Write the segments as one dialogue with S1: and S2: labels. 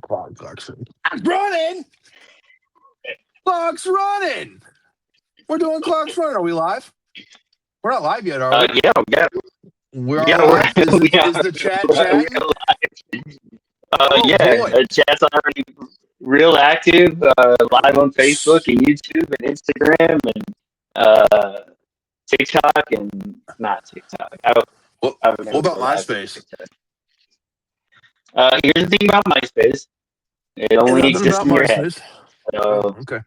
S1: Clock's running. Clock's running. We're doing Clock's running. Are we live? We're not live yet, are we?
S2: Yeah.
S1: We are
S2: Yeah,
S1: live.
S2: we're,
S1: Is
S2: we
S1: the chat chatting? Oh boy.
S2: The chat's already real active, live on Facebook and YouTube and Instagram and TikTok and not TikTok.
S1: What
S2: I would never
S1: about
S2: go live on
S1: MySpace?
S2: TikTok. Here's the thing about MySpace. It
S1: And
S2: only
S1: nothing
S2: exists
S1: about
S2: in your head.
S1: MySpace. Oh,
S2: So
S1: okay.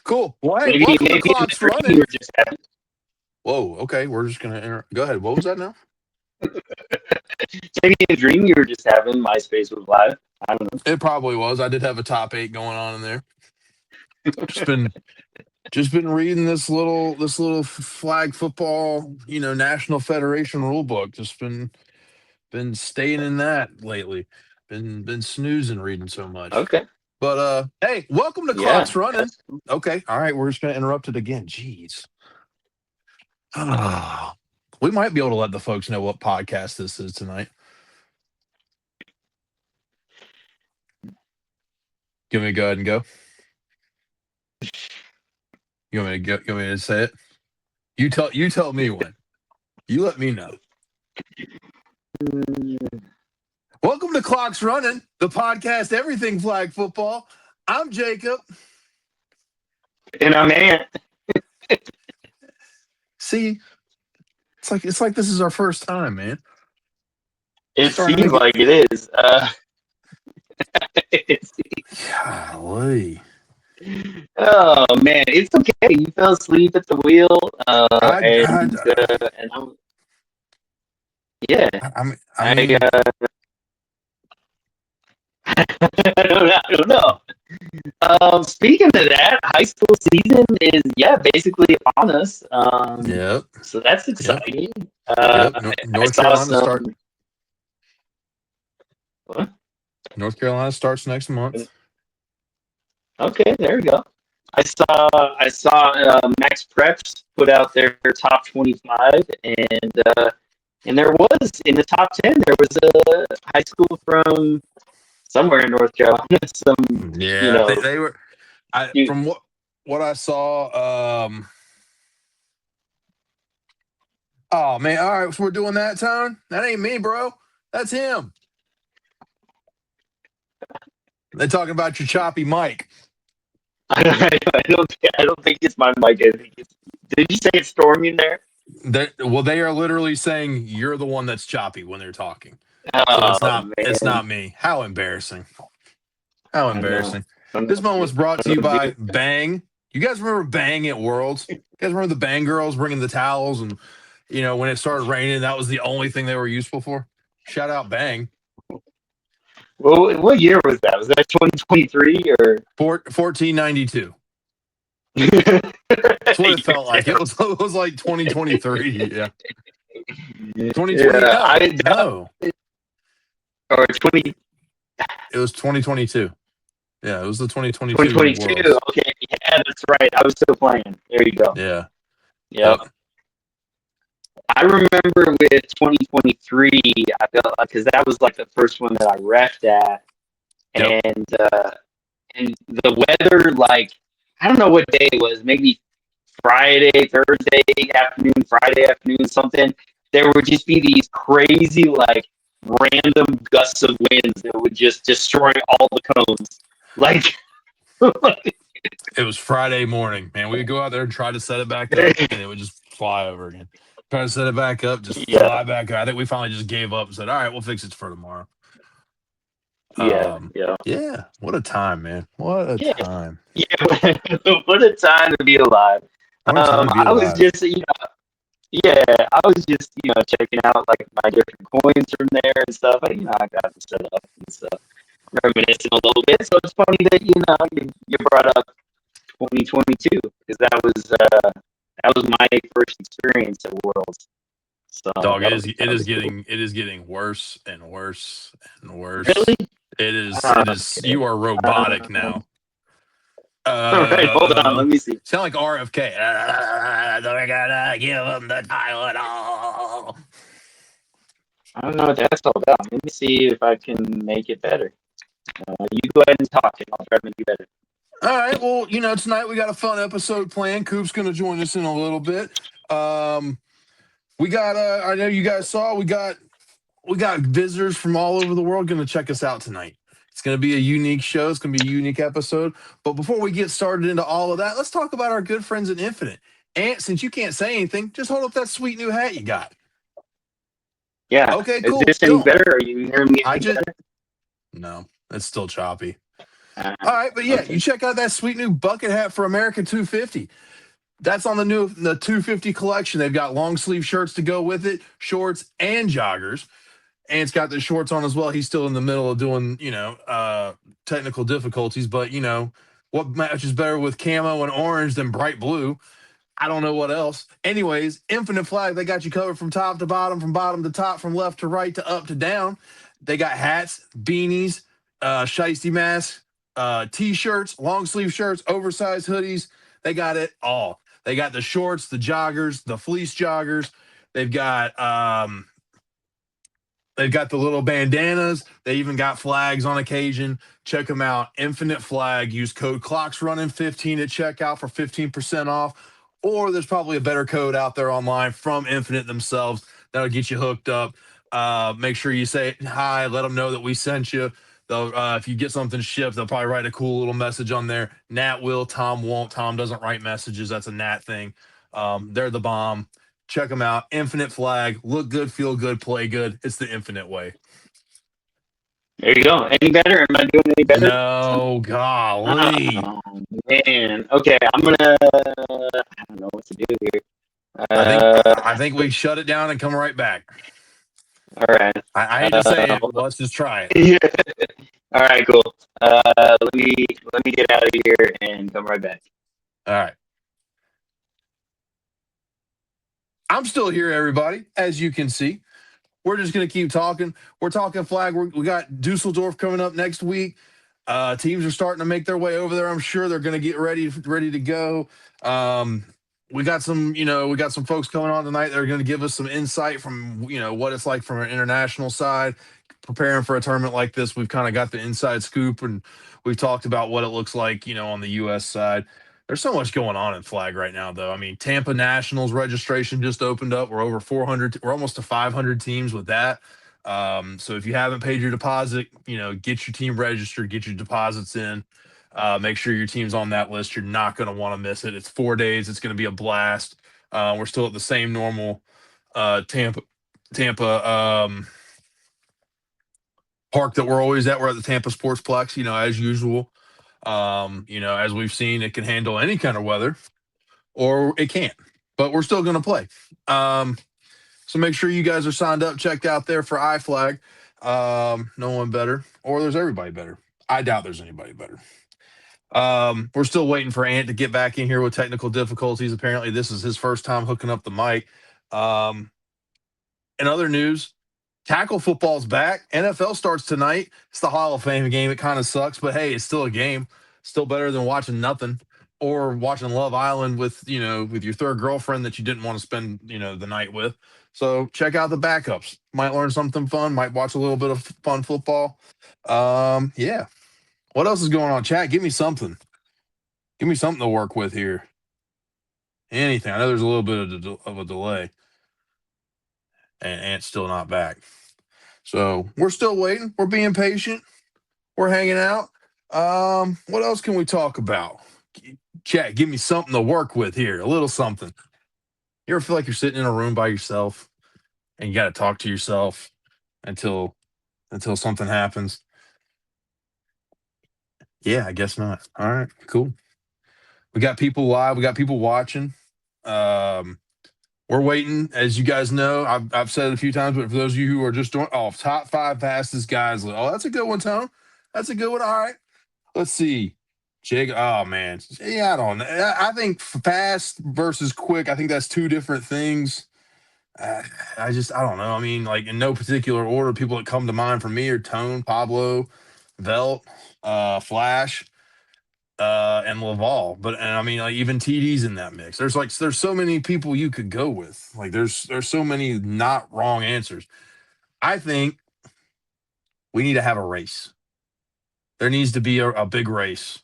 S1: Cool. Well, hey,
S2: maybe
S1: welcome to
S2: in the
S1: Clock's
S2: dream
S1: running.
S2: you were just having.
S1: Whoa. Okay, we're just gonna go ahead. What was that now?
S2: Maybe in a dream you were just having. MySpace was live. I don't know.
S1: It probably was. I did have a top 8 going on in there. Just been reading this little flag football, National Federation rule book. Just been staying in that lately. Been snoozing reading so much.
S2: Okay.
S1: But hey, welcome to
S2: Yeah.
S1: Clock's Running. Okay, all right, we're just gonna interrupt it again. Jeez. We might be able to let the folks know what podcast this is tonight. You want me to go ahead and go? You want me to go? You want me to say it? You tell me when. You let me know. Welcome to Clock's Running, the podcast everything flag football. I'm Jacob.
S2: And I'm Ant.
S1: See, it's like this is our first time, man.
S2: It seems like it is.
S1: Golly.
S2: Oh man, it's okay. You fell asleep at the wheel, and I'm, yeah.
S1: I mean,
S2: I don't know. Speaking of that, high school season is basically upon us.
S1: yep.
S2: So that's exciting.
S1: Yep.
S2: I
S1: North
S2: saw
S1: Carolina
S2: some. What?
S1: North Carolina starts next month.
S2: Okay, there we go. I saw Max Preps put out their top 25, and there was in the top 10 there was a high school from somewhere in North Carolina. Some
S1: they were. From what I saw. Oh man! All right, so we're doing that, Tone. That ain't me, bro. That's him. They're talking about your choppy mic.
S2: I don't think it's my mic. I think did you say it's stormy in there?
S1: They are literally saying you're the one that's choppy when they're talking.
S2: Oh,
S1: So it's not me. How embarrassing! How embarrassing! This moment was brought to you by Bang. You guys remember Bang at Worlds? You guys remember the Bang girls bringing the towels and when it started raining, that was the only thing they were useful for. Shout out Bang.
S2: Well, what year was that? Was that 2023 or
S1: 1492? That's what it felt like. It was like 2023. Yeah. 2020. No.
S2: Or 20.
S1: It was 2022. Yeah, it was the 2022.
S2: 2022. Okay, yeah, that's right. I was still playing. There you go.
S1: Yeah.
S2: Yep. I remember with 2023, I felt like because that was like the first one that I refed at, and the weather, like I don't know what day it was, maybe Friday, Thursday afternoon, Friday afternoon, something. There would just be these crazy, like random gusts of winds that would just destroy all the cones. Like
S1: it was Friday morning, man. We would go out there and try to set it back up, and it would just fly over again. Try to set it back up, just fly back up. I think we finally just gave up and said, all right, we'll fix it for tomorrow.
S2: Yeah.
S1: What a time, man. What a time.
S2: Yeah, what a time to be alive. I was just, I was just, checking out like my different coins from there and stuff. I got to set up and stuff, reminiscing a little bit. So it's funny that you brought up 2022 because that was my first experience at Worlds. So
S1: dog, it is getting worse and worse and worse.
S2: Really?
S1: It is. You are robotic now.
S2: All right, hold on. Let me see.
S1: Sound like RFK. They're gonna give him the Tylenol.
S2: I don't know what that's all about. Let me see if I can make it better. You go ahead and talk, and I'll try to make you better.
S1: All right. Well, tonight we got a fun episode planned. Coop's going to join us in a little bit. We got. I know you guys saw. We got visitors from all over the world going to check us out tonight. It's going to be a unique show. It's going to be a unique episode. But before we get started into all of that, let's talk about our good friends at Infinite. Ant, since you can't say anything, just hold up that sweet new hat you got.
S2: Yeah.
S1: Okay, cool.
S2: Is this any better? Are you hearing me better?
S1: No, it's still choppy. All right, but yeah,
S2: Okay.
S1: you check out that sweet new bucket hat for America 250. That's on the 250 collection. They've got long sleeve shirts to go with it, shorts and joggers. Ant's got the shorts on as well. He's still in the middle of doing, technical difficulties, but what matches better with camo and orange than bright blue? I don't know what else. Anyways, Infinite Flag, they got you covered from top to bottom, from bottom to top, from left to right to up to down. They got hats, beanies, shiesty masks, t-shirts, long sleeve shirts, oversized hoodies. They got it all. They got the shorts, the joggers, the fleece joggers. They've got the little bandanas. They even got flags on occasion. Check them out. Infinite Flag. Use code ClocksRunning15 at checkout for 15% off. Or there's probably a better code out there online from Infinite themselves that'll get you hooked up. Make sure you say hi. Let them know that we sent you. They'll, if you get something shipped, they'll probably write a cool little message on there. Nat will. Tom won't. Tom doesn't write messages. That's a Nat thing. They're the bomb. Check them out. Infinite Flag. Look good, feel good, play good. It's the Infinite way.
S2: There you go. Any better? Am I doing any better?
S1: No, golly.
S2: Oh, man. Okay, I'm going to... I don't know what to do here.
S1: I think we shut it down and come right back.
S2: All right.
S1: I hate to say it. Let's just try it.
S2: All right, cool. Let me get out of here and come right back.
S1: All right. I'm still here, everybody, as you can see. We're just going to keep talking. We're talking flag. We got Dusseldorf coming up next week. Teams are starting to make their way over there. I'm sure they're going to get ready to go. We got some folks coming on tonight that are going to give us some insight from, what it's like from an international side. Preparing for a tournament like this, we've kind of got the inside scoop, and we've talked about what it looks like, on the U.S. side. There's so much going on in flag right now, though. I mean, Tampa Nationals registration just opened up. We're over 400. We're almost to 500 teams with that. So if you haven't paid your deposit, get your team registered, get your deposits in. Make sure your team's on that list. You're not going to want to miss it. It's 4 days. It's going to be a blast. We're still at the same normal Tampa park that we're always at. We're at the Tampa Sportsplex, as usual. As we've seen, it can handle any kind of weather, or it can't. But we're still going to play. So make sure you guys are signed up, checked out there for iFlag. No one better, or there's everybody better. I doubt there's anybody better. We're still waiting for Ant to get back in here with technical difficulties. Apparently, this is his first time hooking up the mic. In other news, tackle football's back. NFL starts tonight. It's the Hall of Fame game. It kind of sucks, but hey, it's still a game. Still better than watching nothing or watching Love Island with your third girlfriend that you didn't want to spend, the night with. So check out the backups. Might learn something fun. Might watch a little bit of fun football. Yeah. What else is going on, chat? Give me something. Give me something to work with here. Anything. I know there's a little bit of a delay. And Ant's still not back. So we're still waiting. We're being patient. We're hanging out. What else can we talk about? Chat, give me something to work with here. A little something. You ever feel like you're sitting in a room by yourself and you got to talk to yourself until something happens? Yeah, I guess not. All right, cool. We got people live. We got people watching. We're waiting, as you guys know. I've said it a few times, but for those of you who are just doing top 5 fastest guys, that's a good one, Tone. That's a good one. All right, let's see. Jacob. Oh man, yeah, I don't know. I think fast versus quick. I think that's two different things. I don't know. I mean, like in no particular order, people that come to mind for me are Tone, Pablo, Velt, Flash, and Laval. And I mean, like even TD's in that mix. There's so many people you could go with. Like there's so many not wrong answers. I think we need to have a race. there needs to be a big race.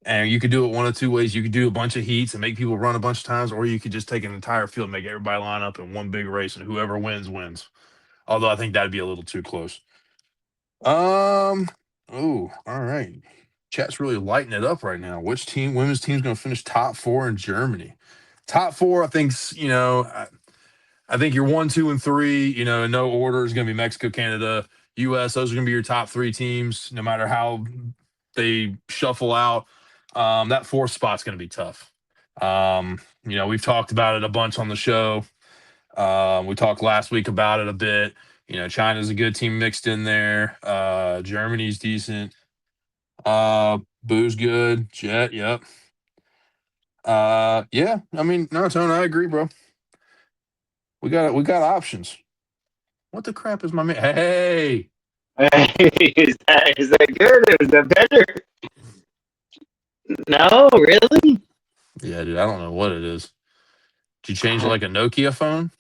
S1: And you could do it one of two ways. You could do a bunch of heats and make people run a bunch of times, or you could just take an entire field, make everybody line up in one big race, and whoever wins wins. Although I think that'd be a little too close. Oh, all right. Chat's really lighting it up right now. Which team, women's team, is going to finish top 4 in Germany? Top 4, I think. I think your 1, 2, and 3. In no order is going to be Mexico, Canada, U.S. Those are going to be your top 3 teams, no matter how they shuffle out. That 4th spot's going to be tough. We've talked about it a bunch on the show. We talked last week about it a bit. China's a good team mixed in there. Germany's decent. Boo's good. Jet, yep. Yeah. I mean, no, Tony, I agree, bro. We got options. What the crap is my man? Hey.
S2: Is that good or is that better? No, really?
S1: Yeah, dude, I don't know what it is. Did you change it like a Nokia phone?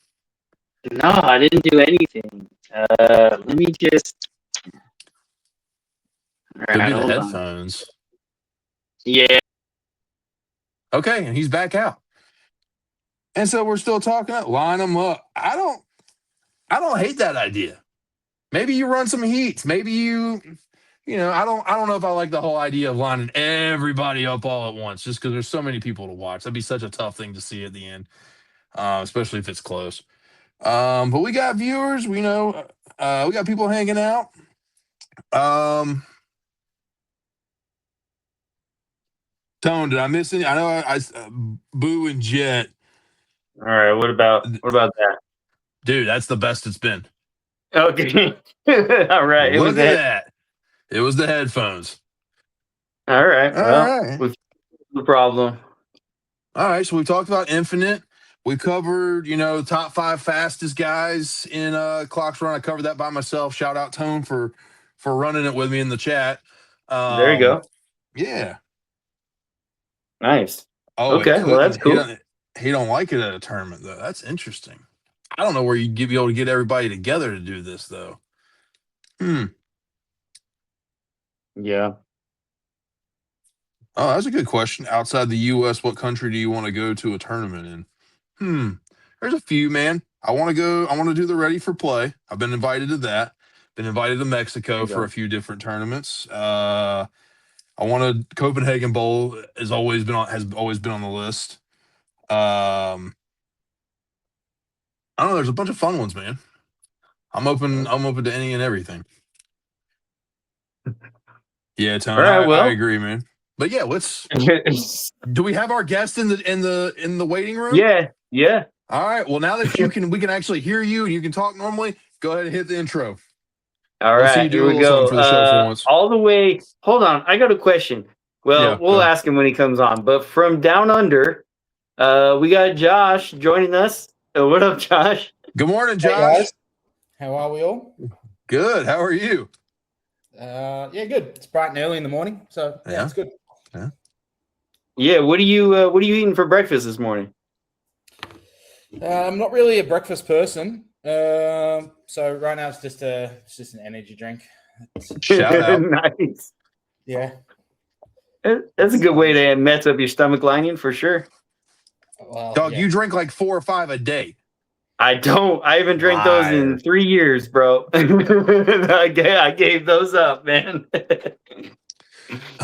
S2: No, I didn't do anything. Let me just.
S1: Could
S2: Right,
S1: be the
S2: hold on.
S1: headphones.
S2: Yeah.
S1: Okay, and he's back out. And so we're still talking. Line them up. I don't hate that idea. Maybe you run some heats. Maybe I don't know if I like the whole idea of lining everybody up all at once, just because there's so many people to watch. That'd be such a tough thing to see at the end, especially if it's close. But we got viewers. We got people hanging out. Tone, did I miss any? I know I Boo and Jet.
S2: All right. What about that?
S1: Dude, that's the best it's been.
S2: Okay. All right.
S1: Look at that. It was the headphones.
S2: All right. Well,
S1: Right.
S2: what's the problem?
S1: All right. So we talked about Infinite. We covered, the top 5 fastest guys in Clocks Run. I covered that by myself. Shout out Tone for running it with me in the chat.
S2: There you go.
S1: Yeah.
S2: Nice.
S1: Oh,
S2: okay. Well, that's cool.
S1: He don't like it at a tournament though. That's interesting. I don't know where you'd be able to get everybody together to do this though.
S2: Yeah.
S1: Oh, that's a good question. Outside the U.S., what country do you want to go to a tournament in? There's a few, man. I want to do the Ready for Play. I've been invited to that. Been invited to Mexico for a few different tournaments. Copenhagen Bowl has always been on the list. I don't know. There's a bunch of fun ones, man. I'm open to any and everything. Yeah, Tony.
S2: All right,
S1: I agree, man. But yeah, let's. Do we have our guest in the waiting room?
S2: Yeah.
S1: All right. Well, now that we can actually hear you and you can talk normally, go ahead and hit the intro.
S2: All
S1: Let's see
S2: right,
S1: you do
S2: here
S1: a
S2: we
S1: little something
S2: go.
S1: for the show for once.
S2: All the way. Hold on, I got a question. Well,
S1: Yeah,
S2: we'll ask him when he comes on. But from down under, we got Josh joining us. What up, Josh?
S1: Good morning, Josh.
S3: Hey guys. How are we all?
S1: Good. How are you?
S3: Yeah, good. It's bright and early in the morning, so yeah. It's good.
S2: Yeah. What are you eating for breakfast this morning?
S3: I'm not really a breakfast person. So right now it's just an energy drink.
S1: Shout out.
S2: Nice.
S3: Yeah.
S2: That's a good way to mess up your stomach lining for sure.
S3: Well,
S1: Dog,
S3: yeah.
S1: you drink like 4 or 5 a day.
S2: I don't. I haven't drank those in 3 years, bro. I gave those up, man.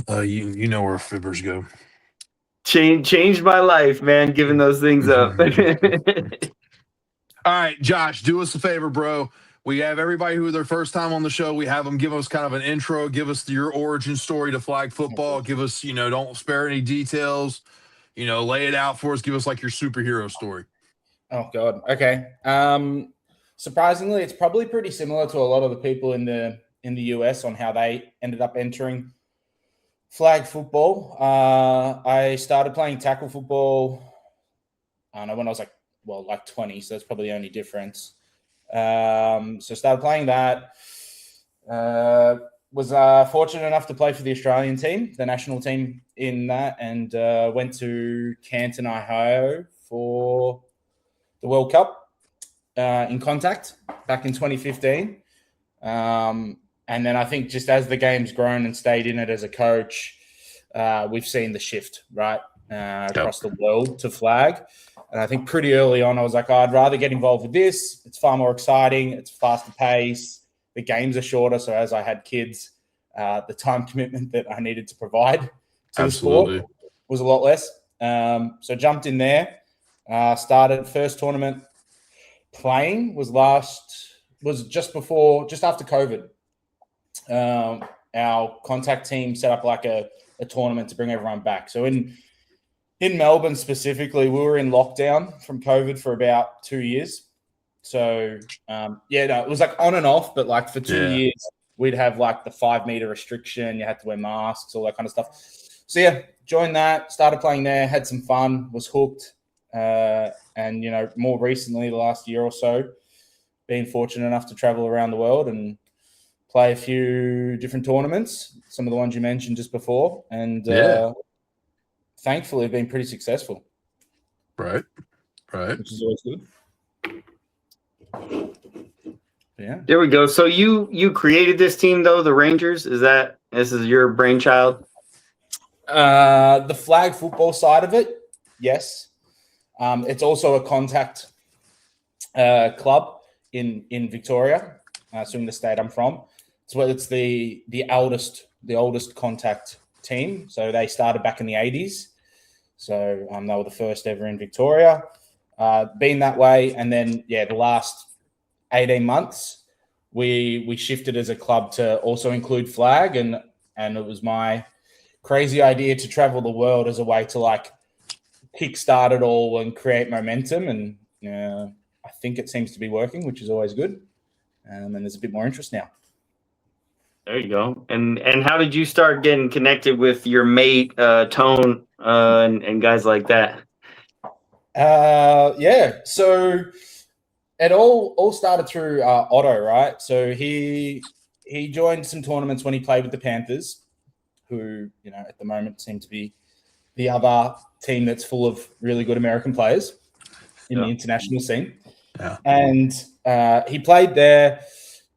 S1: You know where fibbers go.
S2: Changed my life, man, giving those things up.
S1: All right, Josh, do us a favor, bro. We have everybody who their first time on the show. We have them give us kind of an intro, give us your origin story to flag football. Give us, don't spare any details. Lay it out for us. Give us like your superhero story.
S3: Oh God. Okay. Surprisingly, it's probably pretty similar to a lot of the people in the US on how they ended up entering flag football. I started playing tackle football. I don't know when I was like 20, so that's probably the only difference. So started playing that. Was fortunate enough to play for the Australian team, the national team in that, and went to Canton, Ohio for the World Cup in contact back in 2015. And And then I think just as the game's grown and stayed in it as a coach, we've seen the shift, right, across the world to flag. And I think pretty early on, I was like, I'd rather get involved with this. It's far more exciting. It's faster pace. The games are shorter. So as I had kids, the time commitment that I needed to provide to the sport was a lot less. So jumped in there, started first tournament playing was just after COVID. Our contact team set up like a tournament to bring everyone back. So in Melbourne specifically, we were in lockdown from COVID for about 2 years. So, it was like on and off, but like for 2 years, we'd have like the 5 meter restriction. You had to wear masks, all that kind of stuff. So, yeah, joined that, started playing there, had some fun, was hooked. And, more recently, the last year or so, been fortunate enough to travel around the world and play a few different tournaments, some of the ones you mentioned just before. And, thankfully, have been pretty successful.
S1: Right.
S3: Which is always good. Yeah.
S2: There we go. So you created this team though, the Rangers? This is your brainchild?
S3: The flag football side of it, yes. It's also a contact club in Victoria, so in the state I'm from. It's the oldest contact team. So they started back in the 80s. So they were the first ever in Victoria. Been that way, and then the last 18 months we shifted as a club to also include flag, and it was my crazy idea to travel the world as a way to like kickstart it all and create momentum, and I think it seems to be working, which is always good, and there's a bit more interest now.
S2: There you go. And how did you start getting connected with your mate Tone and guys like that?
S3: So it all started through Otto, right? So he joined some tournaments when he played with the Panthers, who at the moment seem to be the other team that's full of really good American players in the international scene.
S1: Yeah.
S3: And he played there.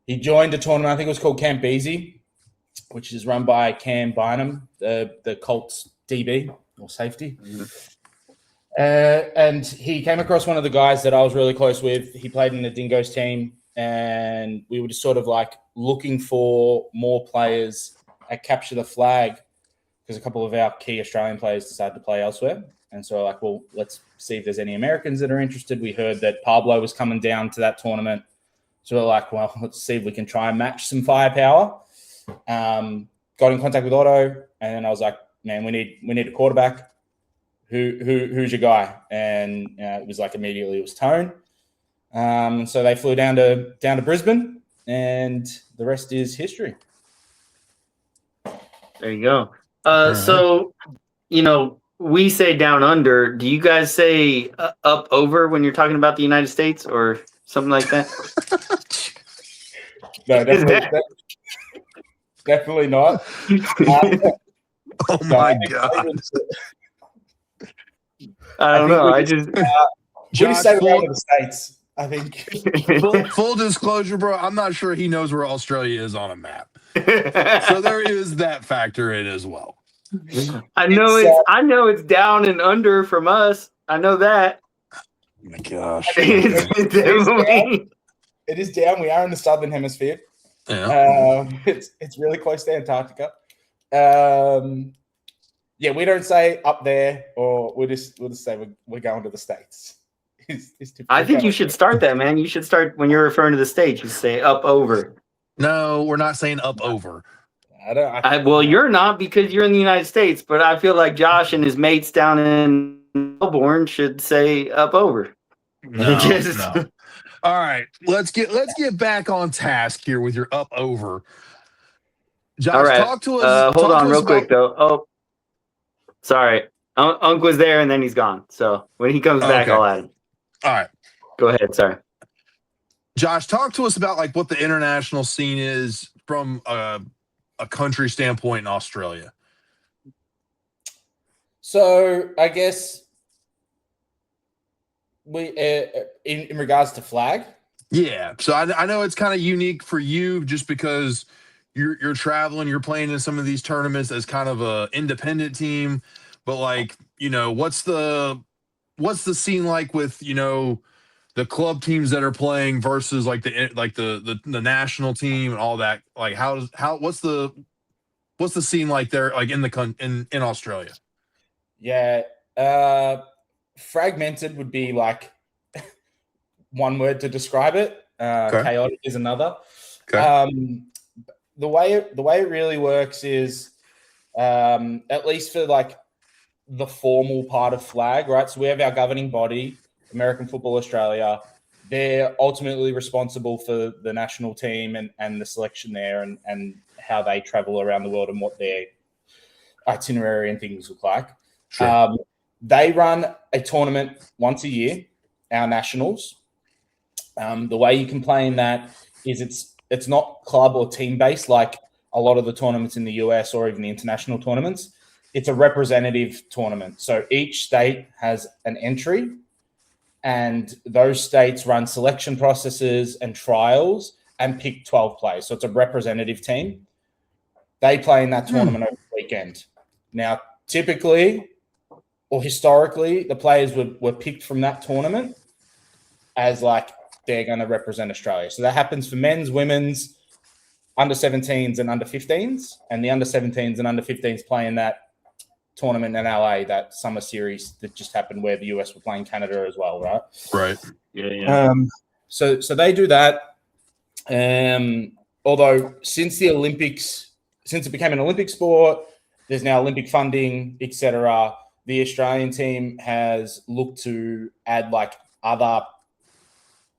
S3: He joined a tournament, I think it was called Camp Easy, which is run by Cam Bynum, the Colts DB or safety. Mm-hmm. And he came across one of the guys that I was really close with. He played in the Dingoes team, and we were just sort of like looking for more players at Capture the Flag because a couple of our key Australian players decided to play elsewhere. And so like, well, let's see if there's any Americans that are interested. We heard that Pablo was coming down to that tournament. So we're like, well, let's see if we can try and match some firepower. Got in contact with Otto, and then I was like, man, we need a quarterback. Who's your guy? And it was like immediately it was Tone. So they flew down to Brisbane, and the rest is history.
S2: There you go. So, we say down under. Do you guys say up over when you're talking about the United States or something like that?
S3: No, definitely not.
S1: Oh my God.
S2: I don't know. I just
S3: Josh, say full, the States, I think.
S1: Full disclosure, bro, I'm not sure he knows where Australia is on a map. So there is that factor in as well.
S2: I know it's down and under from us. I know that.
S1: Oh my gosh.
S3: It is down. We are in the southern hemisphere.
S1: Yeah.
S3: It's really close to Antarctica. We don't say up there, or we'll just say we're going to the States.
S2: I think you should start that, man. You should start when you're referring to the States. You say up over.
S1: No, we're not saying up over.
S2: Well, you're not because you're in the United States, but I feel like Josh and his mates down in Melbourne should say up over.
S1: No. All right, let's get back on task here with your up over. Josh,
S2: all right.
S1: Talk to us.
S2: Hold on real quick, though. Oh, sorry. Unc was there, and then he's gone. So when he comes back, I'll add him.
S1: All right.
S2: Go ahead. Sorry.
S1: Josh, talk to us about like what the international scene is from a country standpoint in Australia.
S3: So I guess we in regards to flag.
S1: Yeah. So I know it's kind of unique for you just because you're traveling, you're playing in some of these tournaments as kind of a independent team, but like, what's the scene like with, the club teams that are playing versus like the national team and all that? Like what's the scene like there, like in Australia?
S3: Yeah. Fragmented would be like one word to describe it.
S1: Okay.
S3: Chaotic is another.
S1: Okay.
S3: The way it really works is, at least for like the formal part of flag, right? So we have our governing body, American Football Australia. They're ultimately responsible for the national team and the selection there and how they travel around the world and what their itinerary and things look like.
S1: Sure.
S3: They run a tournament once a year, our nationals. The way you can play in that is it's not club or team based like a lot of the tournaments in the US or even the international tournaments. It's a representative tournament. So each state has an entry, and those states run selection processes and trials and pick 12 players. So it's a representative team. They play in that tournament over the weekend. Now, typically or historically, the players were picked from that tournament as like they're going to represent Australia. So that happens for men's, women's, under 17s and under 15s. And the under 17s and under 15s play in that tournament in LA, that summer series that just happened where the US were playing Canada as well, right?
S1: Right.
S2: Yeah.
S3: So they do that. Although since it became an Olympic sport, there's now Olympic funding, etc. The Australian team has looked to add like other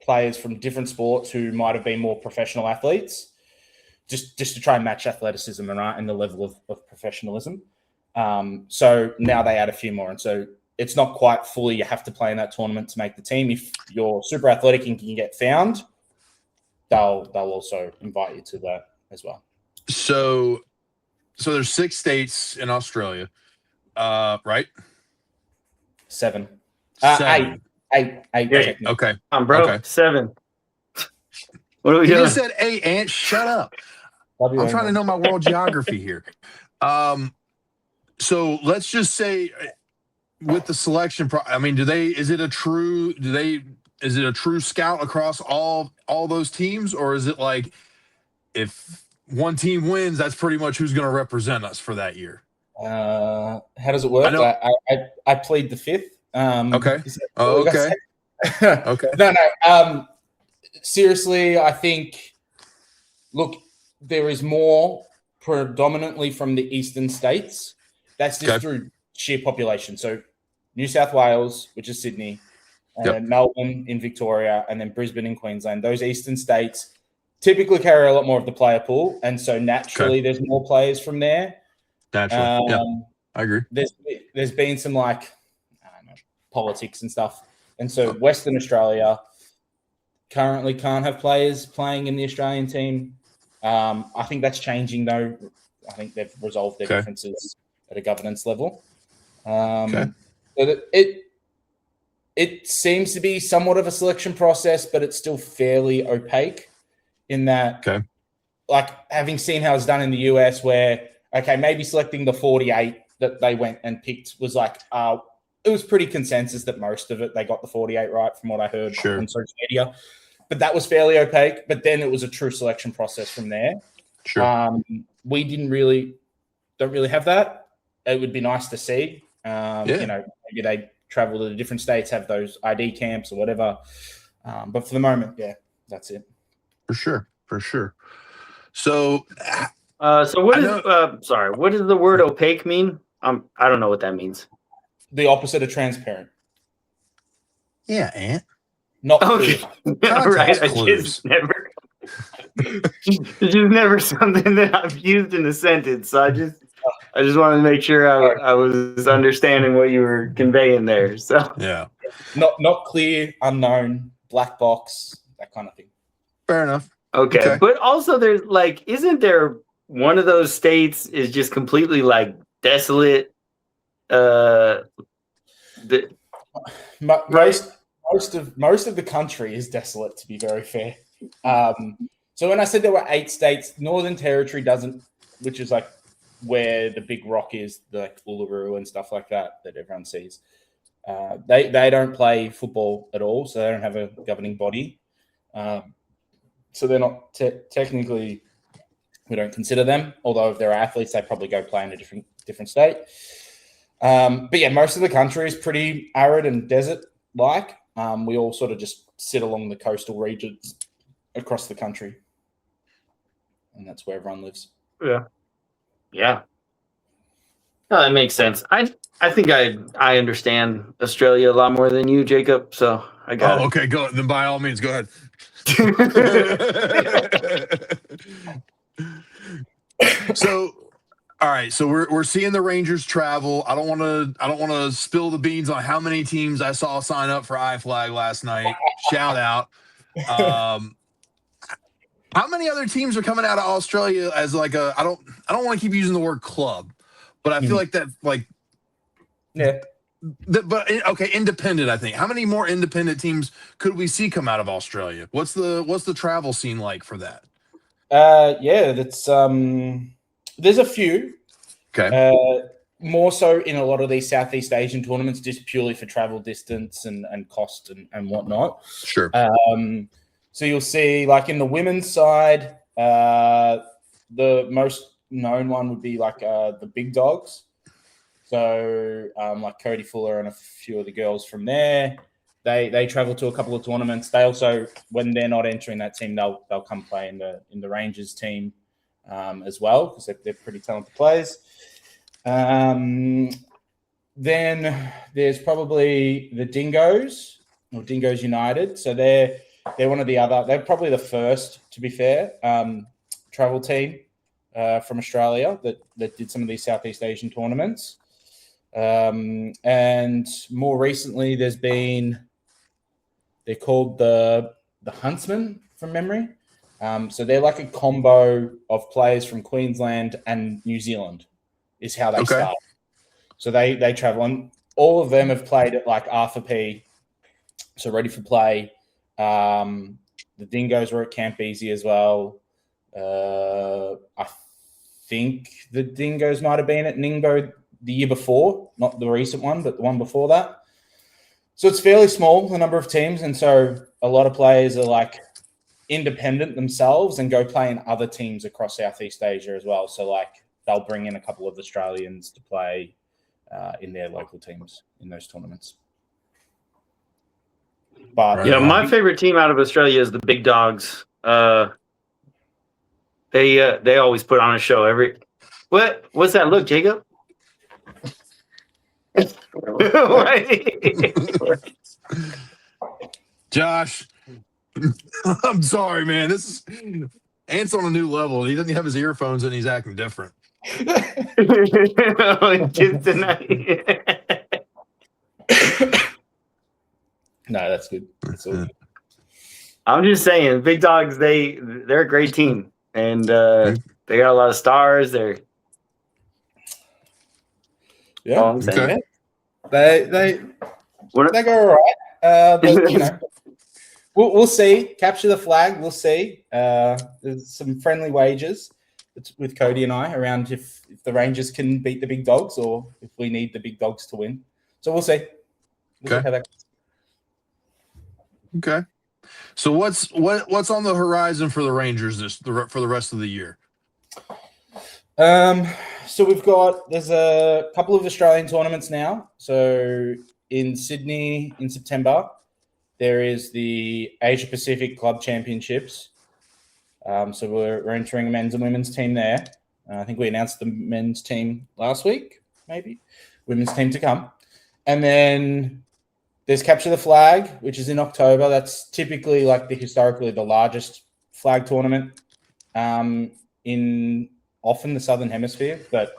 S3: players from different sports who might have been more professional athletes, just to try and match athleticism and the level of professionalism. So now they add a few more, and so it's not quite fully. You have to play in that tournament to make the team. If you're super athletic and can get found, they'll also invite you to that as well.
S1: So there's 6 states in Australia, right?
S3: 7.
S1: 7.
S3: 8.
S1: Yeah, okay.
S2: Bro.
S1: Okay.
S2: 7. What are we
S1: You
S2: doing?
S1: just said 8, Ant. Shut up. I'm trying to know my world geography here. So let's just say with the selection, is it a true scout across all those teams, or is it like if one team wins, that's pretty much who's going to represent us for that year?
S3: How does it work? I plead the fifth.
S1: Okay. Okay. Okay.
S3: No. Seriously, I think, look, there is more predominantly from the eastern states. That's just through sheer population. So New South Wales, which is Sydney, and then Melbourne in Victoria, and then Brisbane in Queensland. Those eastern states typically carry a lot more of the player pool, and so naturally there's more players from there.
S1: Naturally, I agree.
S3: There's been some politics and stuff, and so Western Australia currently can't have players playing in the Australian team. I think that's changing though. I think they've resolved their differences at a governance level. But it seems to be somewhat of a selection process, but it's still fairly opaque in that, like having seen how it's done in the US where, maybe selecting the 48 that they went and picked was like, it was pretty consensus that most of it, they got the 48 right from what I heard on social media. But that was fairly opaque. But then it was a true selection process from there. We don't really have that. It would be nice to see. Maybe they travel to the different states, have those ID camps or whatever. But for the moment, that's it.
S1: For sure. So
S2: what does the word opaque mean? I don't know what that means.
S3: The opposite of transparent.
S1: Yeah, Ant.
S3: Not
S2: okay. Right. It's just never something that I've used in a sentence. So I just wanted to make sure I was understanding what you were conveying there. So
S3: not clear, unknown, black box, that kind of thing.
S1: Fair enough.
S2: Okay. But also there's isn't there one of those states is just completely desolate?
S3: Most of the country is desolate, to be very fair. So when I said there were 8 states, Northern Territory doesn't, which is like where the big rock is, like Uluru and stuff like that everyone sees. They don't play football at all, so they don't have a governing body. So they're not technically, we don't consider them. Although if they're athletes, they probably go play in a different state. But yeah, most of the country is pretty arid and desert-like. We all sort of just sit along the coastal regions across the country, and that's where everyone lives.
S4: Yeah. No, that makes sense. I think I understand Australia a lot more than you, Jacob. So I got it.
S1: Okay, go. Then by all means, go ahead. So, all right. So we're seeing the Rangers travel. I don't want to spill the beans on how many teams I saw sign up for iFlag last night. Shout out. How many other teams are coming out of Australia as like a? I don't want to keep using the word club, but I feel like that like.
S3: Yeah.
S1: But okay, independent. I think. How many more independent teams could we see come out of Australia? What's the travel scene like for that?
S3: Yeah, that's there's a few.
S1: Okay.
S3: More so in a lot of these Southeast Asian tournaments, just purely for travel distance and cost and whatnot.
S1: Sure.
S3: So you'll see, like in the women's side, the most known one would be like the big dogs. So like Cody Fuller and a few of the girls from there, they travel to a couple of tournaments. They also, when they're not entering that team, they'll come play in the Rangers team as well, because they're pretty talented players. Then there's probably the Dingoes or Dingoes United. So they're one of the other. They're probably the first, to be fair, travel team from Australia that did some of these Southeast Asian tournaments. And more recently, they're called the Huntsmen from memory. So they're like a combo of players from Queensland and New Zealand is how they start. So they travel, and all of them have played at like Arthur P. So ready for play. The Dingoes were at Camp Easy as well. I think the Dingoes might have been at Ningbo the year before, not the recent one, but the one before that. So it's fairly small, the number of teams. And so a lot of players are like independent themselves and go play in other teams across Southeast Asia as well. So like they'll bring in a couple of Australians to play in their local teams in those tournaments. But
S4: my favorite team out of Australia is the Big Dogs. They always put on a show what's that look, Jacob?
S1: Josh, I'm sorry, man. This is Ant's on a new level. He doesn't have his earphones and he's acting different.
S4: Just tonight.
S3: No, that's good. That's all good.
S4: I'm just saying, Big Dogs, they're a great team, and they got a lot of stars. They're all I'm saying.
S1: Okay.
S3: They go all right. But we'll see. Capture the flag. We'll see. There's some friendly wagers with Cody and I around if the Rangers can beat the Big Dogs or if we need the Big Dogs to win. So we'll see. We'll see how that goes.
S1: Okay. So what's on the horizon for the Rangers for the rest of the year?
S3: So there's a couple of Australian tournaments now. So in Sydney in September, there is the Asia Pacific Club Championships. So we're entering a men's and women's team there. I think we announced the men's team last week, maybe. Women's team to come. And then there's Capture the Flag, which is in October. That's typically like historically the largest flag tournament in often the Southern Hemisphere, but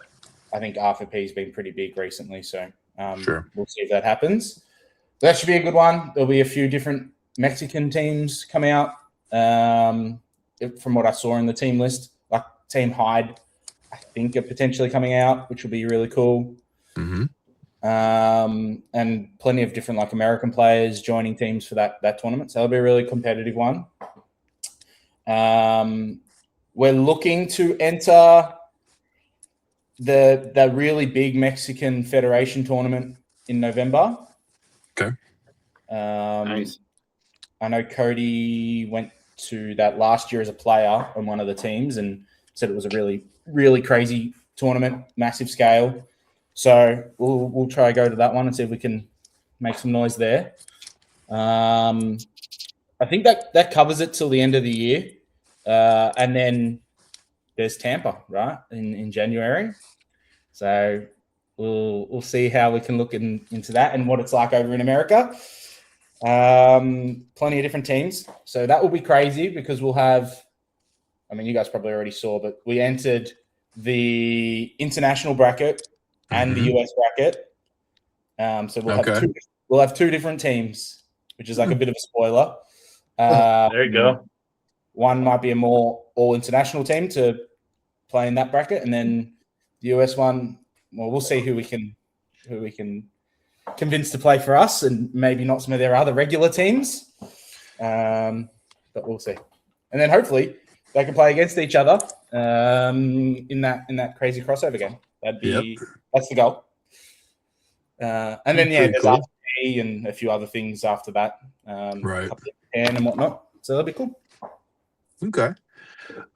S3: I think RFP has been pretty big recently, so
S1: Sure.
S3: We'll see if that happens. That should be a good one. There'll be a few different Mexican teams come out from what I saw in the team list. Like Team Hyde, I think, are potentially coming out, which will be really cool.
S1: Mm-hmm.
S3: And plenty of different like American players joining teams for that tournament. So it'll be a really competitive one. We're looking to enter the really big Mexican Federation tournament in November.
S1: Okay.
S4: Nice.
S3: I know Cody went to that last year as a player on one of the teams and said it was a really, really crazy tournament, massive scale. So we'll try to go to that one and see if we can make some noise there. I think that covers it till the end of the year. And then there's Tampa, right, in January. So we'll see how we can look into that and what it's like over in America. Plenty of different teams. So that will be crazy because we'll have, I mean, you guys probably already saw, but we entered the international bracket and the US bracket. So we'll have two different teams, which is like a bit of a spoiler.
S4: There you go.
S3: One might be a more all-international team to play in that bracket, and then the US one, well, we'll see who we can convince to play for us, and maybe not some of their other regular teams. But we'll see. And then hopefully they can play against each other in that crazy crossover game. That's the goal. And then there's
S1: cool.
S3: RTP and a few other things after that.
S1: Right.
S3: And whatnot. So that'll be cool.
S1: Okay.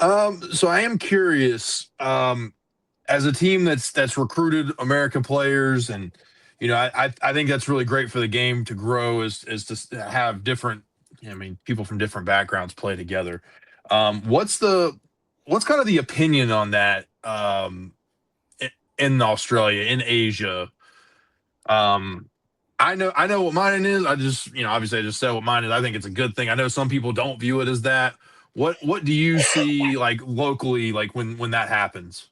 S1: So I am curious, as a team that's recruited American players, and I think that's really great for the game to grow is to have different, people from different backgrounds play together. What's kind of the opinion on that in Australia, in Asia? I know what mine is. I just, obviously I just said what mine is. I think it's a good thing. I know some people don't view it as that. What do you see like locally, like when that happens?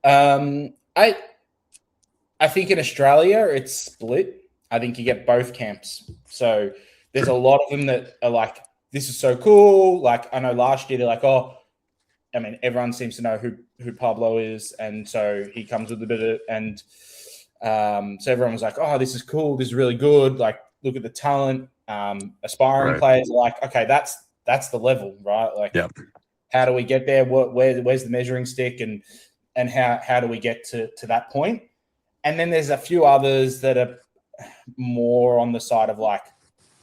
S3: I think in Australia it's split. I think you get both camps. So there's a lot of them that are like, this is so cool. Like I know last year they're like, everyone seems to know who Pablo is, and so he comes with a bit of, and so everyone was like, oh, this is cool, this is really good. Like, look at the talent. Aspiring players are like, okay, that's the level, right? Like, how do we get there? Where's the measuring stick, and how do we get to that point? And then there's a few others that are more on the side of like,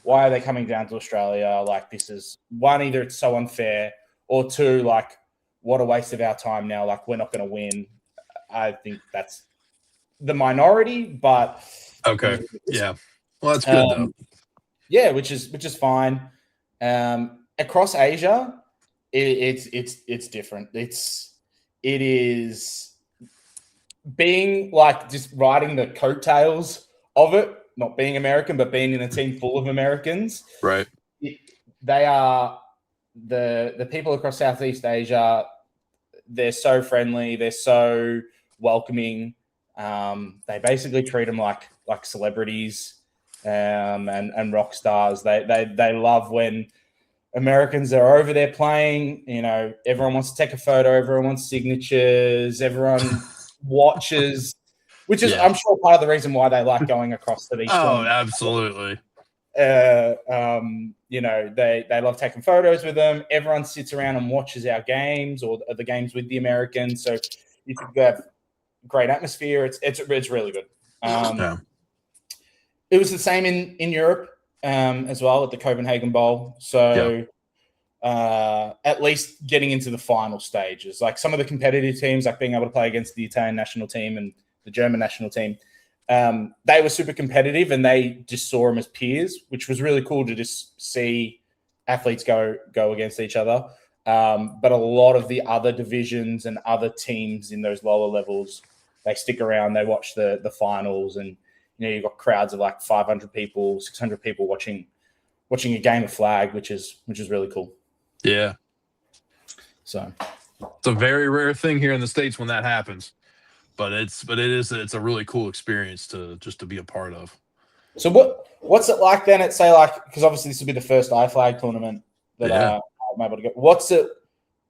S3: why are they coming down to Australia? Like, this is one, either it's so unfair, or two, like, what a waste of our time now. Like, we're not going to win. I think that's the minority, but
S1: okay, yeah. Well, that's good though.
S3: Yeah, which is fine. Across Asia, it's different. It is being like just riding the coattails of it, not being American, but being in a team full of Americans.
S1: Right.
S3: They are the people across Southeast Asia. They're so friendly. They're so welcoming. They basically treat them like celebrities and rock stars. They love when Americans are over there playing. Everyone wants to take a photo. Everyone wants signatures. Everyone watches, which is, I'm sure, part of the reason why they like going across to these tournaments.
S1: Absolutely.
S3: They love taking photos with them. Everyone sits around and watches our games or the games with the Americans. So you could have great atmosphere. It's really good. It was the same in Europe as well at the Copenhagen Bowl. So at least getting into the final stages, like some of the competitive teams, like being able to play against the Italian national team and the German national team, they were super competitive and they just saw them as peers, which was really cool to just see athletes go against each other. But a lot of the other divisions and other teams in those lower levels, they stick around, they watch the finals, and you've got crowds of like 500 people, 600 people watching a game of flag, which is really cool.
S1: Yeah.
S3: So
S1: it's a very rare thing here in the States when that happens, but it's a really cool experience to be a part of. So
S3: what's it like then at, say, like, because obviously this will be the first iFlag tournament that I'm able to go.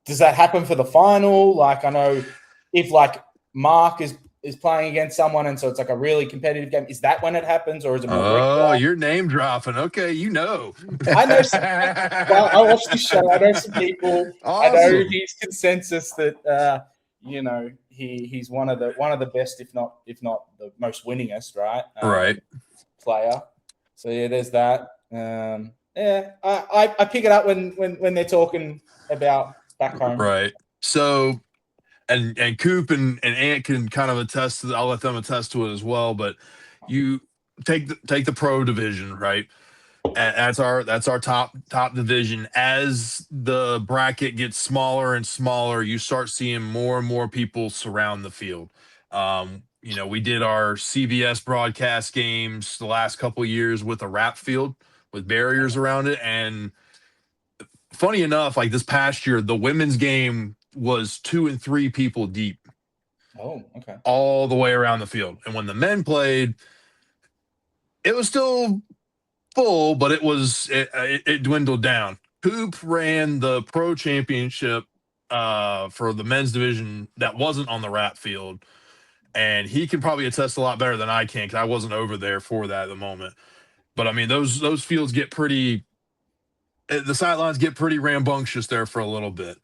S3: Does that happen for the final? Like, I know if like Mark is is playing against someone, and so it's like a really competitive game. Is that when it happens, or is it more
S1: Oh,
S3: regular?
S1: you're name dropping. Okay, you know.
S3: I know some. Well, I watch this show. I know some people. I know
S1: Awesome.
S3: he's consensus that he's one of the best, if not the most winningest, right?
S1: Right.
S3: Player. So yeah, there's that. I pick it up when they're talking about back home.
S1: Right. So, and Coop and Ant can kind of attest to I'll let them attest to it as well. But you take the pro division, right? And that's our top division. As the bracket gets smaller and smaller, you start seeing more and more people surround the field. We did our CBS broadcast games the last couple of years with a wrap field with barriers around it. And funny enough, like this past year, the women's game was 2 and 3 people deep.
S3: Oh, okay.
S1: All the way around the field. And when the men played, it was still full, but it dwindled down. Coop ran the pro championship for the men's division that wasn't on the wrap field. And he can probably attest a lot better than I can because I wasn't over there for that at the moment. But I mean, those fields get pretty. The sidelines get pretty rambunctious there for a little bit.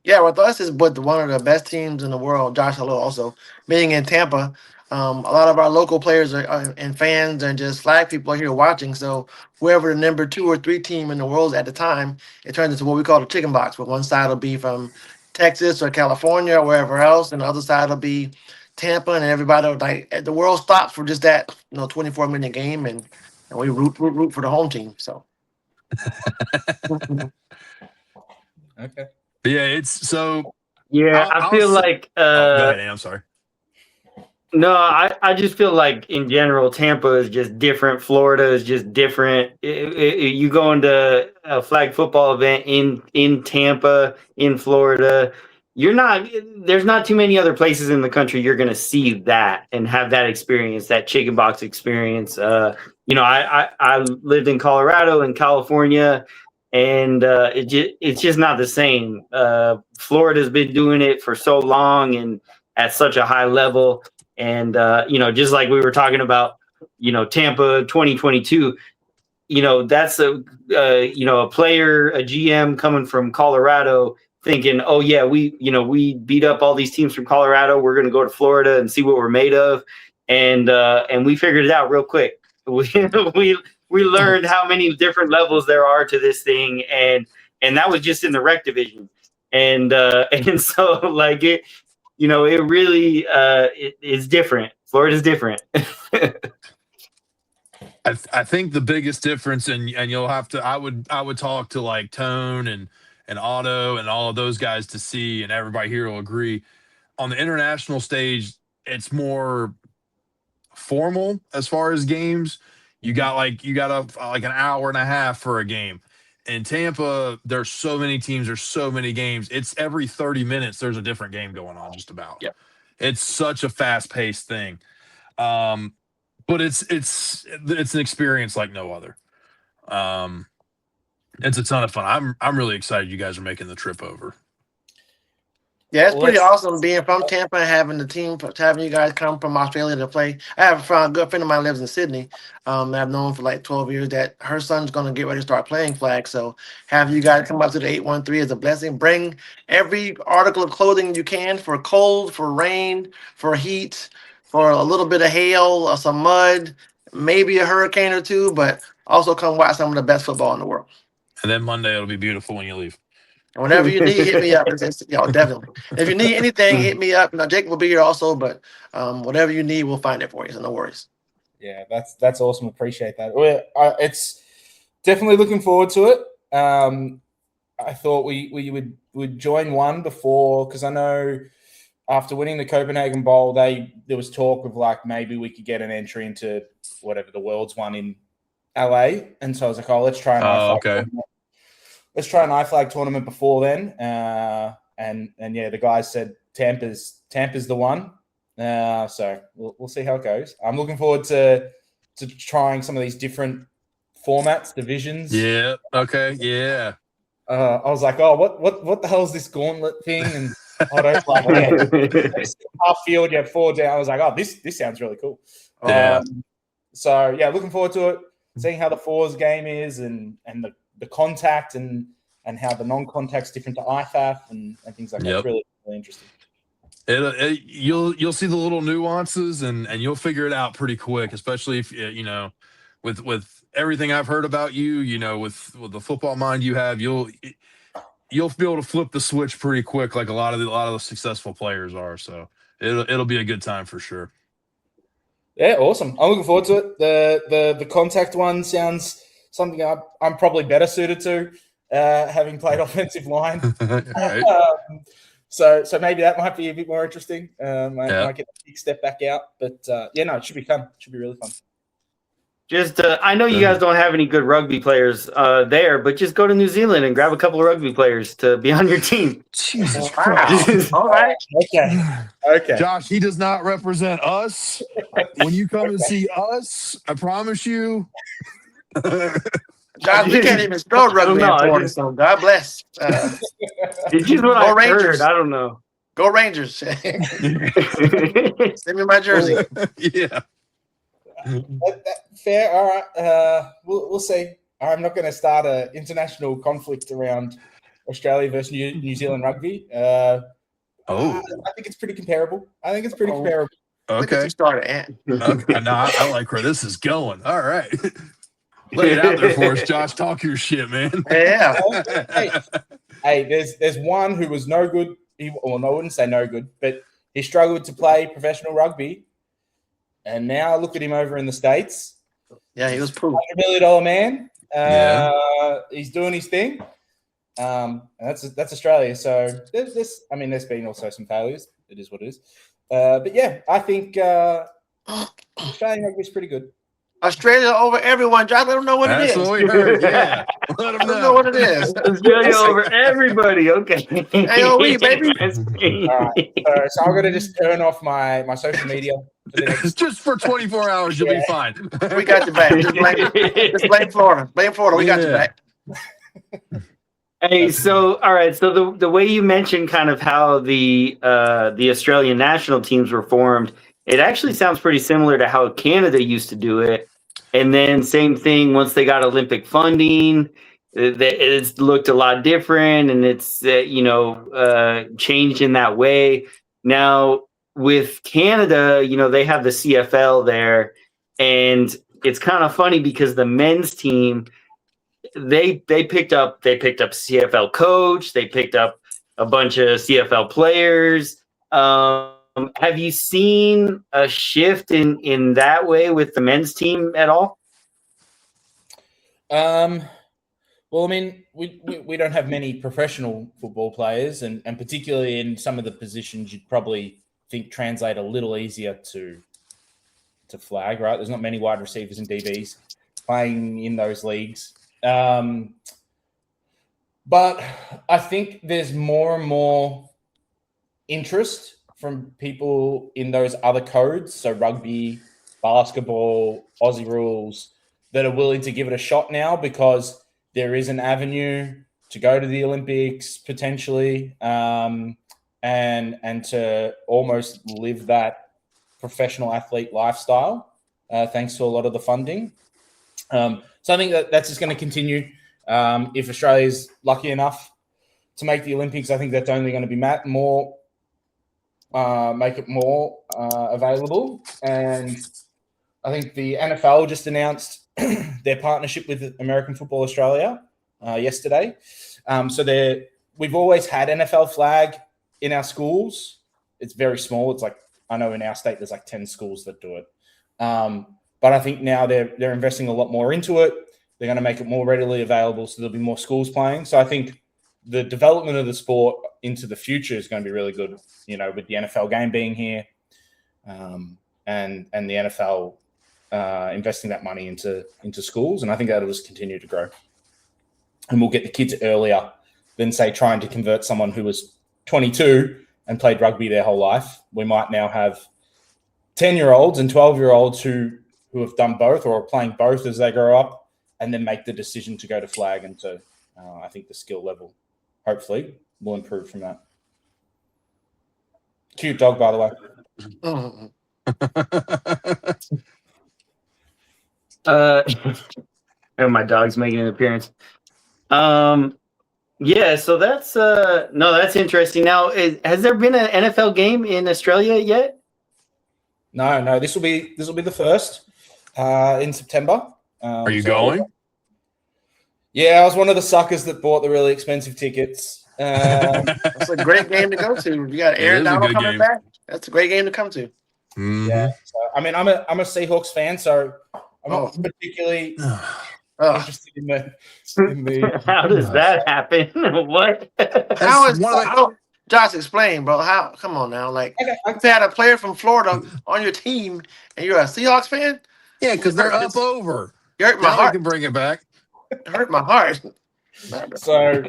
S5: Yeah, with us is but one of the best teams in the world. Josh, hello. Also, being in Tampa, a lot of our local players and fans and just flag people are here watching. So whoever the number 2 or 3 team in the world is at the time, it turns into what we call a chicken box. Where one side will be from Texas or California or wherever else, and the other side will be Tampa, and everybody the world stops for just that 24-minute game, and we root for the home team. So.
S3: Okay.
S1: But yeah, it's so.
S4: Yeah, I feel like.
S1: Go ahead, Ann, I'm sorry.
S4: No, I just feel like in general, Tampa is just different. Florida is just different. You go into a flag football event in Tampa, in Florida, there's not too many other places in the country you're going to see that and have that experience, that chicken box experience. I lived in Colorado and California, and it's just not the same. Florida's been doing it for so long and at such a high level. And, just like we were talking about, Tampa 2022, that's a player, a GM coming from Colorado thinking, oh, yeah, we beat up all these teams from Colorado. We're going to go to Florida and see what we're made of. And we figured it out real quick. We learned how many different levels there are to this thing. And that was just in the rec division. And so like it, it really is different. Florida's different.
S1: I think the biggest difference, and you'll have to, I would talk to like Tone and Otto and all of those guys to see, and everybody here will agree. On the international stage, it's more formal as far as games. You got an hour and a half for a game. In Tampa, there's so many teams, there's so many games. It's every 30 minutes there's a different game going on, just about.
S5: Yep.
S1: It's such a fast-paced thing. But it's an experience like no other. It's a ton of fun. I'm really excited you guys are making the trip over.
S5: Yeah, it's pretty awesome being from Tampa and having you guys come from Australia to play. I have a good friend of mine lives in Sydney. I've known for like 12 years that her son's going to get ready to start playing flag. So have you guys come up to the 813 is a blessing. Bring every article of clothing you can for cold, for rain, for heat, for a little bit of hail or some mud, maybe a hurricane or two, but also come watch some of the best football in the world.
S1: And then Monday it'll be beautiful when you leave.
S5: And whenever you need, hit me up. Definitely. If you need anything, hit me up. Jake will be here also, but whatever you need, we'll find it for you. So no worries.
S3: Yeah, that's awesome. Appreciate that. It's definitely looking forward to it. I thought we would join one before, because I know after winning the Copenhagen Bowl, there was talk of like maybe we could get an entry into whatever the World's one in LA, and so I was like, let's try an Let's try an iFlag tournament before then. And yeah, the guys said Tampa's the one. So we'll see how it goes. I'm looking forward to trying some of these different formats, divisions.
S1: Yeah. Okay. Yeah.
S3: I was like, what the hell is this gauntlet thing? And I don't like half field, you have 4 down. I was like, oh, this sounds really cool.
S1: Yeah.
S3: So yeah, looking forward to it. Seeing how the fours game is and the contact and how the non-contact's different to IFAF and things like that. It's really, really interesting.
S1: You'll see the little nuances and you'll figure it out pretty quick, especially if with everything I've heard about you, with the football mind you have, you'll be able to flip the switch pretty quick, like a lot of the successful players are. So it'll be a good time for sure.
S3: Yeah, awesome. I'm looking forward to it. The contact one sounds something I'm probably better suited to, having played offensive line.
S1: Right.
S3: So maybe that might be a bit more interesting. I might get a big step back out, but it should be fun. It should be really fun.
S4: Just, I know you guys don't have any good rugby players there, but just go to New Zealand and grab a couple of rugby players to be on your team.
S1: Jesus Christ.
S5: All right.
S3: Okay.
S1: Josh, he does not represent us. When you come and see us, I promise you.
S5: Josh, we can't even spell rugby in Florida, so God bless.
S4: It's just what
S5: Go
S4: I
S5: Rangers.
S4: heard. I don't know.
S5: Go Rangers. Send me my jersey.
S1: Yeah.
S3: Fair. All right. We'll see. I'm not going to start an international conflict around Australia versus New Zealand rugby. I think it's pretty comparable.
S5: Look at
S1: Okay.
S5: you started, Ant.
S1: Okay. No, I like where this is going. All right. Lay it out there for us, Josh. Talk your shit, man.
S5: Yeah.
S3: Hey, there's one who was no good. I wouldn't say no good, but he struggled to play professional rugby. And now look at him over in the States.
S5: Yeah, he was proof.
S3: $100 million man.
S1: Yeah.
S3: He's doing his thing. And that's Australia. So there's been also some failures. It is what it is. But yeah, I think Australian rugby is pretty good.
S5: Australia over everyone. Josh, let them know what it is.
S1: That's what we heard. Yeah. Let
S5: Let them know what it is.
S4: Australia over everybody. Okay.
S5: AOE, baby.
S3: All right. So I'm going to just turn off my social media. For the next...
S1: Just for 24 hours, you'll be fine.
S5: We got you back. Just blame Florida. Blame Florida. We got you back.
S4: Hey, so all right. So the way you mentioned kind of how the Australian national teams were formed, it actually sounds pretty similar to how Canada used to do it. And then same thing once they got Olympic funding, it's looked a lot different, and it's changed in that way. Now with Canada, they have the CFL there, and it's kind of funny because the men's team, they picked up CFL coach, they picked up a bunch of CFL players. Have you seen a shift in that way with the men's team at all?
S3: Well, I mean, we don't have many professional football players, and particularly in some of the positions you'd probably think translate a little easier to flag, right? There's not many wide receivers and DBs playing in those leagues. But I think there's more and more interest from people in those other codes, so rugby, basketball, Aussie rules, that are willing to give it a shot now because there is an avenue to go to the Olympics potentially, and to almost live that professional athlete lifestyle, thanks to a lot of the funding. So I think that's just going to continue. If Australia's lucky enough to make the Olympics, I think that's only going to be make it more available. And I think the NFL just announced their partnership with American Football Australia yesterday. So we've always had NFL flag in our schools. It's very small. It's like, I know in our state there's like 10 schools that do it. But I think now they're investing a lot more into it. They're going to make it more readily available, so there'll be more schools playing. So I think the development of the sport into the future is going to be really good, with the NFL game being here, and the NFL investing that money into schools. And I think that'll just continue to grow. And we'll get the kids earlier than, say, trying to convert someone who was 22 and played rugby their whole life. We might now have 10-year-olds and 12-year-olds who have done both or are playing both as they grow up, and then make the decision to go to flag. And to, I think the skill level, hopefully, will improve from that. Cute dog, by the way.
S5: Mm.
S4: And my dog's making an appearance. Yeah, so that's no, that's interesting. Now, has there been an NFL game in Australia yet?
S3: No, this will be the first in September.
S1: Are you going?
S3: Yeah, I was one of the suckers that bought the really expensive tickets.
S5: That's a great game to go to. You got Aaron
S1: is a
S5: Donald
S1: good
S5: coming
S1: game.
S5: back. That's a great game to come to.
S1: Mhm.
S3: Yeah, so, I mean, I'm a Seahawks fan, so I'm not
S5: Oh.
S3: particularly
S5: Ugh.
S3: interested in the.
S4: How does that happen? What?
S5: How is
S1: one of the-
S5: how, Josh, explain, bro. How? Come on now. Like,
S3: Okay,
S5: you had a player from Florida on your team, and you're a Seahawks fan.
S1: Yeah, because they're up over.
S5: You hurt my
S1: Now we
S5: heart.
S1: can bring it back.
S5: It hurt my heart.
S3: So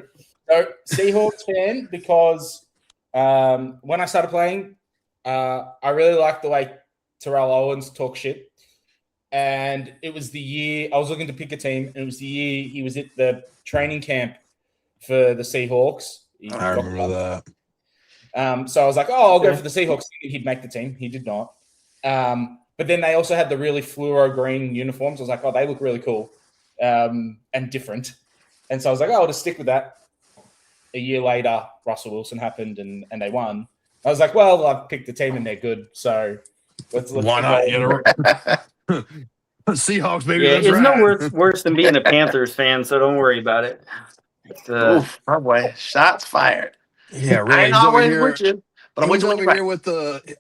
S3: Seahawks fan because when I started playing, I really liked the way Terrell Owens talk shit. And it was the year I was looking to pick a team, and it was the year he was at the training camp for the Seahawks.
S1: I remember that.
S3: So I was like, oh, I'll go for the Seahawks. He'd make the team. He did not. But then they also had the really fluoro green uniforms. I was like, oh, they look really cool and different. And so I was like, oh, I'll just stick with that. A year later, Russell Wilson happened and they won. I was like, well, I've picked the team and they're good. So let's
S1: Why not? You know, Seahawks, baby.
S4: Yeah,
S1: that's
S4: it's
S1: right.
S4: no worse than being a Panthers fan, so don't worry about it.
S5: Oof, my boy. Shots fired.
S1: Yeah,
S5: I
S1: really.
S5: ain't
S1: He's over
S5: always
S1: here.
S5: with you, but I'm with
S1: He's
S5: you when
S1: over
S5: you're
S1: here
S5: right.
S1: with the.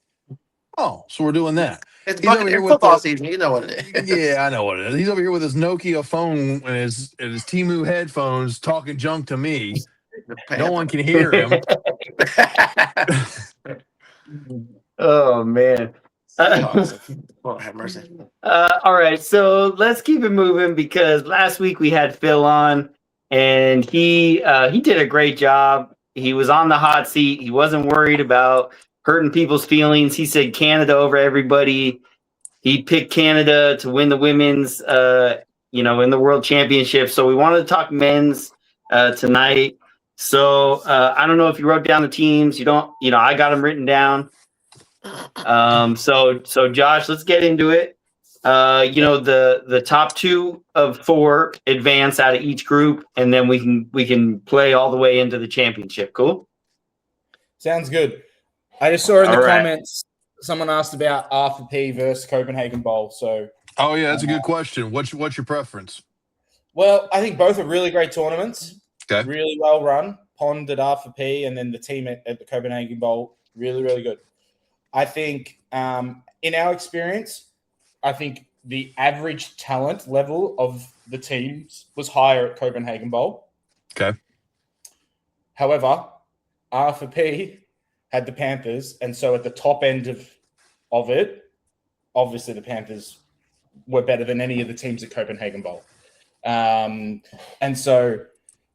S1: Oh, so we're doing that.
S5: It's
S1: he's over
S5: Buccaneer
S1: here with
S5: football
S1: the-
S5: season. You know what it is.
S1: Yeah, I know what it is. He's over here with his Nokia phone and his Temu headphones talking junk to me. No one can hear him.
S4: Oh man.
S5: Lord have mercy.
S4: All right, so let's keep it moving because last week we had Phil on, and he did a great job. He was on the hot seat. He wasn't worried about hurting people's feelings. He said Canada over everybody. He picked Canada to win the women's, in the World Championship. So we wanted to talk men's tonight. So I don't know if you wrote down the teams. You don't. I got them written down. So Josh, let's get into it. The top 2 of 4 advance out of each group, and then we can play all the way into the championship. Cool.
S3: Sounds good. I just saw in the
S4: All right.
S3: comments someone asked about Arthur P versus Copenhagen Bowl. So,
S1: Oh yeah, that's a good question. What's your preference?
S3: well, I think both are really great tournaments.
S1: Okay.
S3: Really well run. Pond at Arthur P, and then the team at the Copenhagen Bowl, really, really good. I think in our experience, I think the average talent level of the teams was higher at Copenhagen Bowl.
S1: Okay.
S3: However, Arthur P had the Panthers, and so at the top end of it, obviously the Panthers were better than any of the teams at Copenhagen Bowl. And so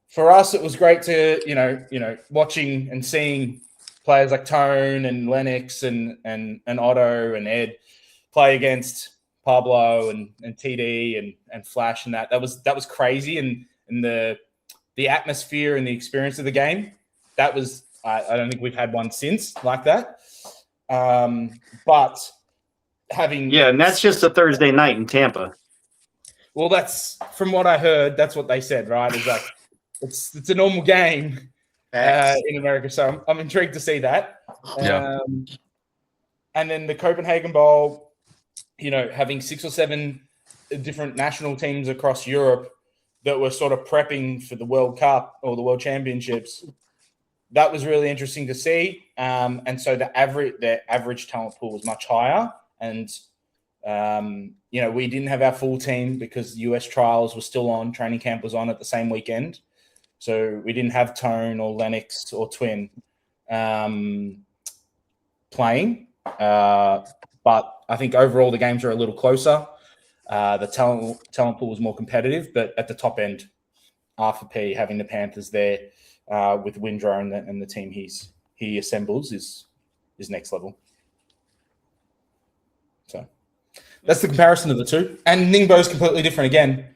S3: for us, it was great to, watching and seeing players like Tone and Lennox and Otto and Ed play against Pablo and TD and Flash and that was crazy. And the atmosphere and the experience of the game, that was, I don't think we've had one since like that. But having...
S4: Yeah, and that's just a Thursday night in Tampa.
S3: Well, that's from what I heard. That's what they said, right? It's like it's a normal game in America, so I'm intrigued to see that.
S1: Yeah.
S3: And then the Copenhagen Bowl, having 6 or 7 different national teams across Europe that were sort of prepping for the World Cup or the World Championships. That was really interesting to see. And so the average talent pool was much higher. And we didn't have our full team because US trials were still on. Training camp was on at the same weekend. So we didn't have Tone or Lennox or Twin playing. But I think overall the games are a little closer. The talent pool was more competitive, but at the top end, Arthur P having the Panthers there with Windrow and the team he assembles is next level. So that's the comparison of the two. And Ningbo's completely different again.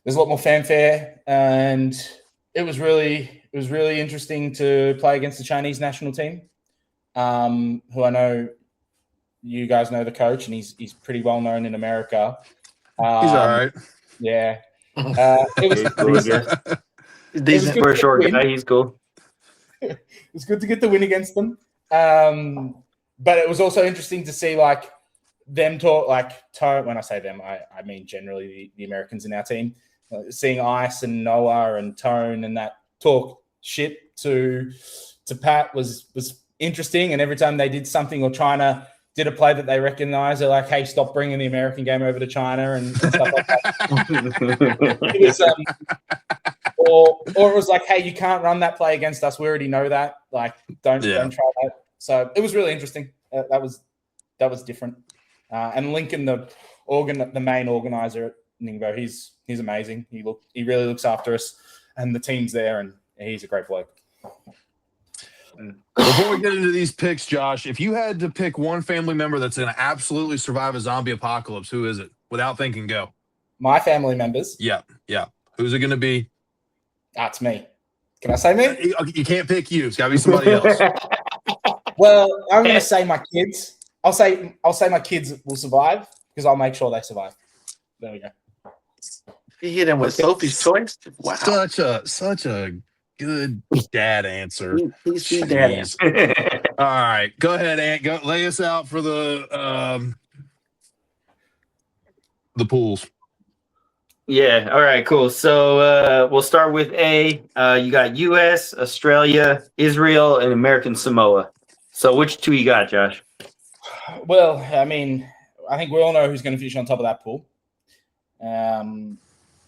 S3: There's a lot more fanfare, and it was really interesting to play against the Chinese national team. who I know you guys know the coach, and he's pretty well known in America.
S1: He's all right.
S3: Yeah. It was
S4: He's cool, I guess.
S5: Decent.
S4: For a short guy, he's cool.
S3: It was good to get the win against them. But it was also interesting to see like them talk like Tone. When I say them, I mean generally the Americans in our team. Seeing Ice and Noah and Tone and that talk shit to Pat was interesting. And every time they did something or China did a play that they recognized, they're like, "Hey, stop bringing the American game over to China," and stuff like that. It was, or it was like, "Hey, you can't run that play against us. We already know that. Like, don't try that." So it was really interesting. That was different. And Lincoln, the main organizer at Ningbo, he's amazing. He really looks after us, and the team's there, and he's a great bloke.
S1: Before we get into these picks, Josh, if you had to pick one family member that's going to absolutely survive a zombie apocalypse, who is it? Without thinking, go.
S3: My family members.
S1: Yeah. Who's it going to be?
S3: That's me. Can I say me?
S1: You can't pick you. It's got to be somebody else.
S3: Well, I'm going to say my kids. I'll say my kids will survive because I'll make sure they survive. There we go.
S5: He hit him with Sophie's choice. Wow.
S1: Such a good dad answer.
S5: He's dad answer.
S1: All right, go ahead, Ant. Go lay us out for the pools.
S4: Yeah. All right. Cool. So we'll start with A. You got U.S., Australia, Israel, and American Samoa. So which two you got, Josh?
S3: Well, I mean, I think we all know who's going to finish on top of that pool.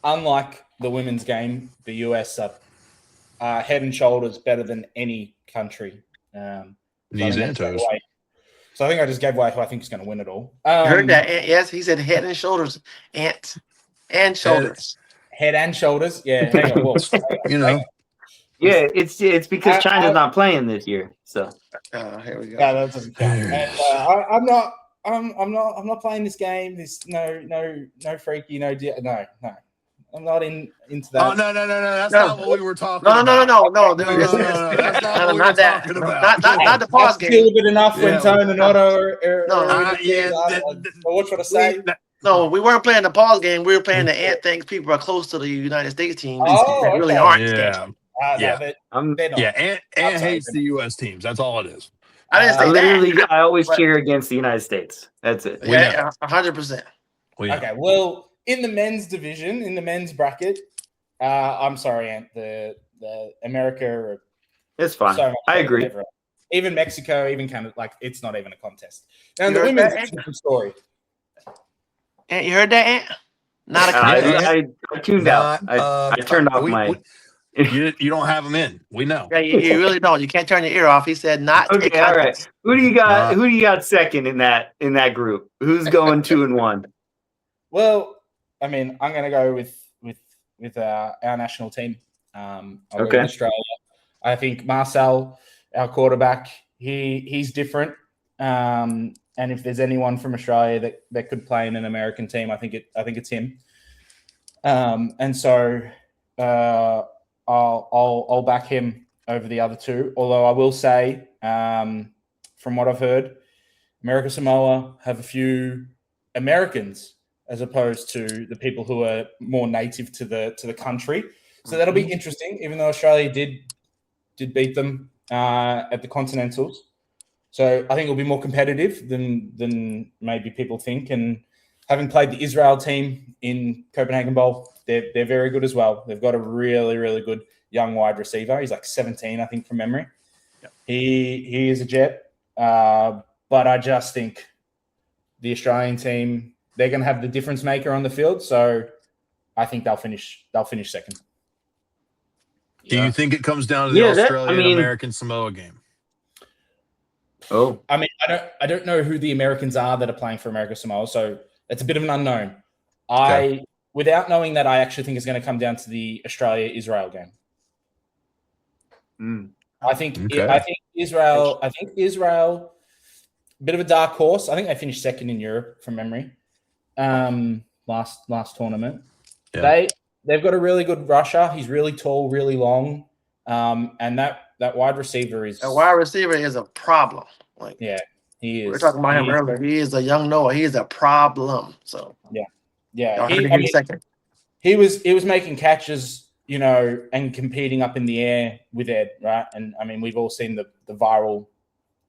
S3: Unlike the women's game, the US are head and shoulders better than any country.
S1: Knees and toes.
S3: So I think I just gave away who I think is going to win it all.
S5: You heard that? Ant? Yes, he said head and shoulders. Ant and shoulders.
S3: Head and shoulders. Yeah. Hang on. Well,
S1: you know.
S4: Yeah, it's because China's not playing this year. So
S5: here we go.
S3: Yeah, that doesn't count. And, I'm not playing this game. This no freaky, no. I'm not into that.
S1: Oh no! That's not what we were talking
S5: No.
S1: about.
S5: No.
S1: That's not what we were talking about.
S5: Not the pause game.
S3: Still good enough when Tone and Otto what should I say?
S5: No, we weren't playing the pause game. We were playing the Ant thinks people are close to the United States team.
S3: Oh,
S5: really
S3: okay.
S5: aren't.
S1: Ant hates the U.S. teams. That's all it is.
S5: I didn't say that.
S4: I always cheer against the United States. That's it.
S5: Yeah, 100%.
S3: Okay, well, in the men's division, in the men's bracket, I'm sorry, Ant, the America.
S4: It's fine. So I agree.
S3: Even Mexico, even Canada, like it's not even a contest. Now the women's is a different story.
S5: Ant, you heard that, Ant? Not a
S4: contest. I tuned out. I turned off my.
S1: You don't have them in. We know.
S5: Yeah, you really don't. You can't turn your ear off. He said not.
S4: Okay, all right. Who do you got? Who do you got second in that group? Who's going 2-1?
S3: Well, I mean, I'm going to go with our national team. I'll go with Australia. I think Marcel, our quarterback, he's different. And if there's anyone from Australia that could play in an American team, I think it's him. And so. I'll back him over the other two. Although I will say, from what I've heard, America Samoa have a few Americans as opposed to the people who are more native to the country. So that'll be interesting. Even though Australia did beat them at the Continentals, so I think it'll be more competitive than maybe people think. And having played the Israel team in Copenhagen Bowl. They're very good as well. They've got a really, really good young wide receiver. He's like 17, I think, from memory. Yep. He is a jet. But I just think the Australian team, they're going to have the difference maker on the field. So I think they'll finish second.
S1: Do you think it comes down to the Australian-American Samoa game?
S4: Oh,
S3: I mean, I don't know who the Americans are that are playing for America Samoa. So it's a bit of an unknown. Without knowing that, I actually think it's going to come down to the Australia-Israel game. I think Israel. Bit of a dark horse. I think they finished second in Europe from memory. Last tournament. Yeah. They've got a really good rusher. He's really tall, really long, and that that wide receiver is
S5: A wide receiver is a problem. Like,
S3: yeah, he is.
S5: we were talking about him earlier. He is a young Noah. He is a problem. So
S3: yeah.
S5: y'all heard it here in a second.
S3: He was making catches, and competing up in the air with Ed, right? And I mean, we've all seen the viral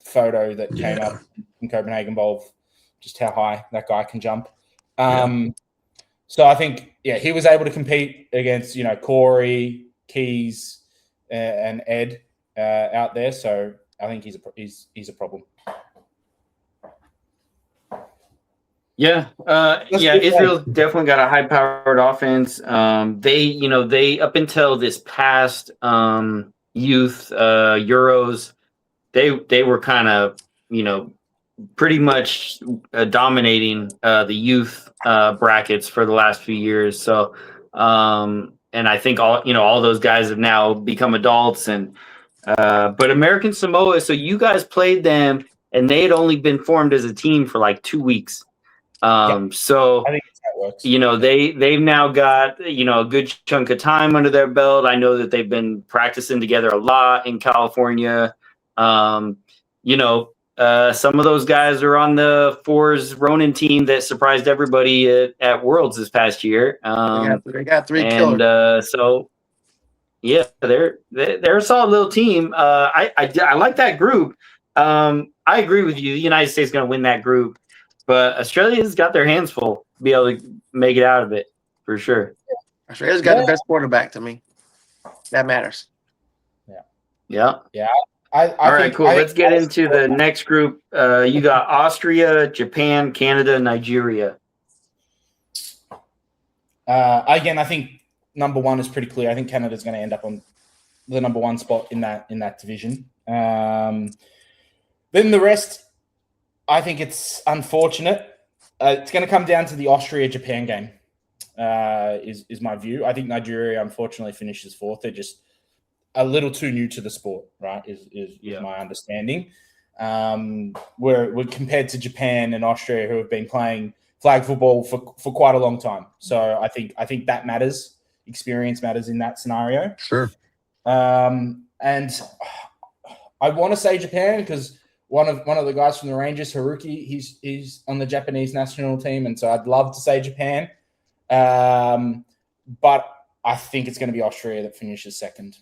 S3: photo that came up in Copenhagen Bowl, just how high that guy can jump. So I think, he was able to compete against, Corey, Keys, and Ed out there. So I think he's a problem.
S4: Yeah, Israel definitely got a high-powered offense. They up until this past youth Euros, they were kind of pretty much dominating the youth brackets for the last few years. So, and I think all those guys have now become adults. And but American Samoa, so you guys played them, and they had only been formed as a team for like 2 weeks. So
S3: I think that works.
S4: they've now got a good chunk of time under their belt. I know that they've been practicing together a lot in California. Some of those guys are on the Fours Runnin team that surprised everybody at Worlds this past year.
S5: They got 3 killers.
S4: And so yeah, they're a solid little team. I like that group. I agree with you. The United States is going to win that group. But Australia's got their hands full to be able to make it out of it, for sure.
S5: Australia's got the best quarterback to me. That matters.
S4: Yeah.
S3: All
S4: right, cool. Let's get into the next group. You got Austria, Japan, Canada, Nigeria.
S3: Again, I think number one is pretty clear. I think Canada's going to end up on the number one spot in that division. Then the rest, I think it's unfortunate. It's going to come down to the Austria-Japan game, is my view. I think Nigeria, unfortunately, finishes fourth. They're just a little too new to the sport, right, is my understanding. We're compared to Japan and Austria, who have been playing flag football for quite a long time. So I think that matters. Experience matters in that scenario.
S1: Sure.
S3: And I want to say Japan because one of the guys from the Rangers, Haruki, he's on the Japanese national team, and so I'd love to say Japan. But I think it's going to be Austria that finishes second.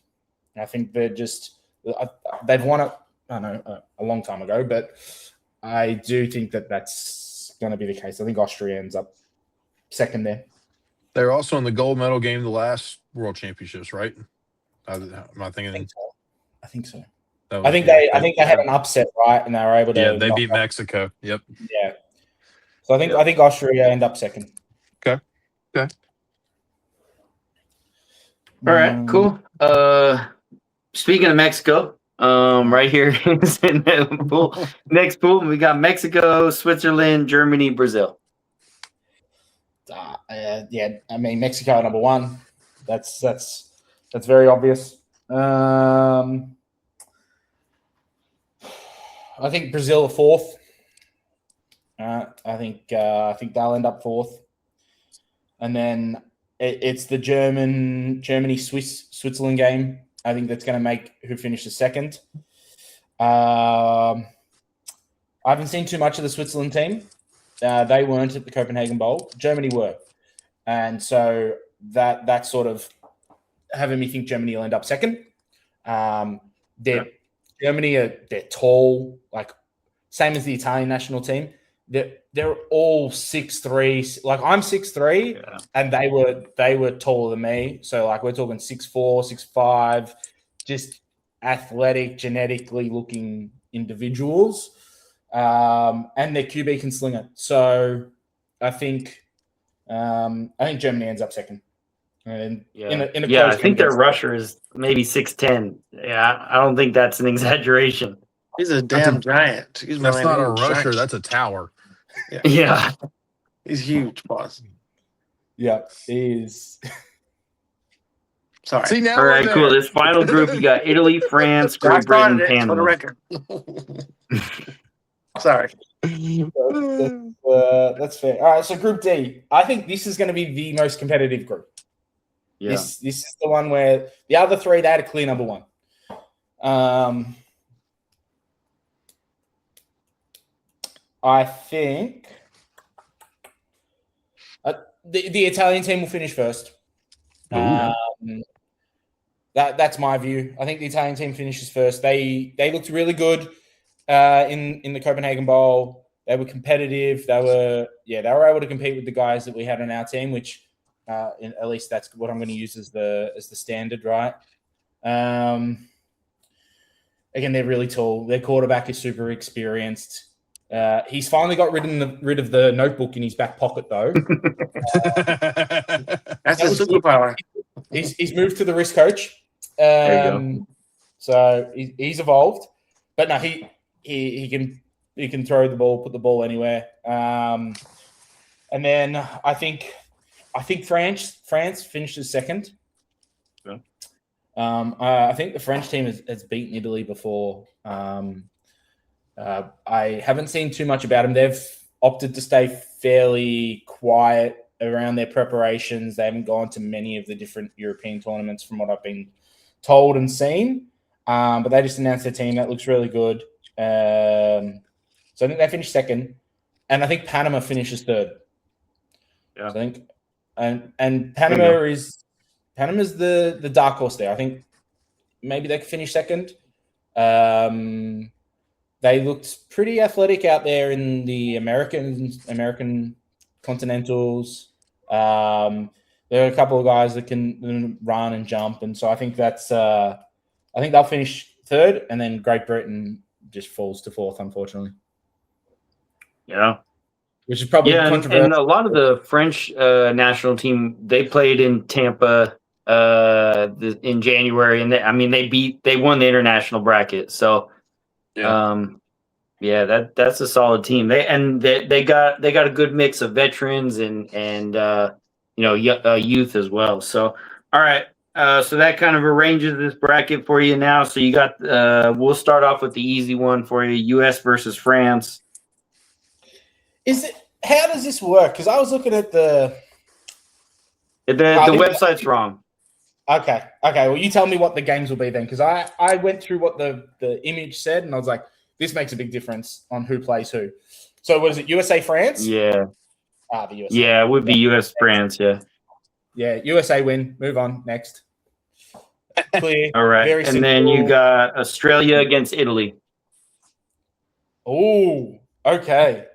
S3: I think they've won it, I don't know, a long time ago, but I do think that's going to be the case. I think Austria ends up second there.
S1: They're also in the gold medal game the last World Championships, right? Am I thinking?
S3: I think so.
S1: Was,
S3: I think they had an upset, right, and they were able to.
S1: Yeah, they beat Mexico. Yep.
S3: Yeah. So I think Austria end up second.
S1: Okay.
S4: All right. Cool. Speaking of Mexico, right here is in the pool. Next pool, we got Mexico, Switzerland, Germany, Brazil.
S3: Yeah, I mean Mexico number one. That's very obvious. I think Brazil are fourth. I think they'll end up fourth, and then it's the Germany Switzerland game. I think that's going to make who finishes second. I haven't seen too much of the Switzerland team. They weren't at the Copenhagen Bowl. Germany were, and so that sort of having me think Germany will end up second. Germany they're tall, like same as the Italian national team. They're all 6'3". Like I'm 6'3", and they were taller than me. So like we're talking 6'4", 6'5", just athletic, genetically looking individuals. And their QB can sling it. So I think Germany ends up second. And
S4: I think their rusher is maybe 6'10". Yeah, I don't think that's an exaggeration.
S5: He's a damn giant.
S1: That's not a rusher. Giant. That's a tower.
S4: Yeah.
S5: He's huge, boss.
S3: Yeah, he is.
S5: Sorry.
S1: See, now
S4: all right, cool. This final group, you got Italy, France, Great Britain, Panama.
S5: For the record. Sorry.
S3: That's fair. All right, so Group D. I think this is going to be the most competitive group. Yeah. This is the one where the other three, they had a clear number one. I think the Italian team will finish first. That's my view. I think the Italian team finishes first. They looked really good in the Copenhagen Bowl. They were competitive. They were able to compete with the guys that we had on our team, which at least that's what I'm going to use as the standard, right? Again, they're really tall. Their quarterback is super experienced. He's finally got rid of the notebook in his back pocket, though.
S5: That's a superpower.
S3: He's moved to the wrist coach.
S4: There you go.
S3: So he's evolved, but no, he can throw the ball, put the ball anywhere. And then I think France finishes second.
S4: Yeah.
S3: I think the French team has beaten Italy before. I haven't seen too much about them. They've opted to stay fairly quiet around their preparations. They haven't gone to many of the different European tournaments from what I've been told and seen. But they just announced their team. That looks really good. So I think they finished second. And I think Panama finishes third.
S4: Yeah.
S3: So I think and Panama's the dark horse there. I think maybe they could finish second. They looked pretty athletic out there in the American Continentals. There are a couple of guys that can run and jump, and so I think I think they'll finish third, and then Great Britain just falls to fourth, unfortunately.
S4: Yeah,
S3: which is probably controversial.
S4: And a lot of the French national team, they played in Tampa in January, and they won the international bracket. So, that's a solid team. They got a good mix of veterans and youth as well. So, all right. So that kind of arranges this bracket for you now. So you got we'll start off with the easy one for you: U.S. versus France.
S3: How does this work? Because I was looking at the
S4: website's wrong.
S3: Okay. Well, you tell me what the games will be then, because I went through what the image said, and I was like, this makes a big difference on who plays who. So what is it, USA, France?
S4: Yeah.
S3: The USA.
S4: Yeah, it would be US, France, yeah.
S3: Yeah, USA win. Move on. Next. Clear.
S4: All right.
S3: Very simple.
S4: Then you got Australia against Italy.
S3: Oh, okay.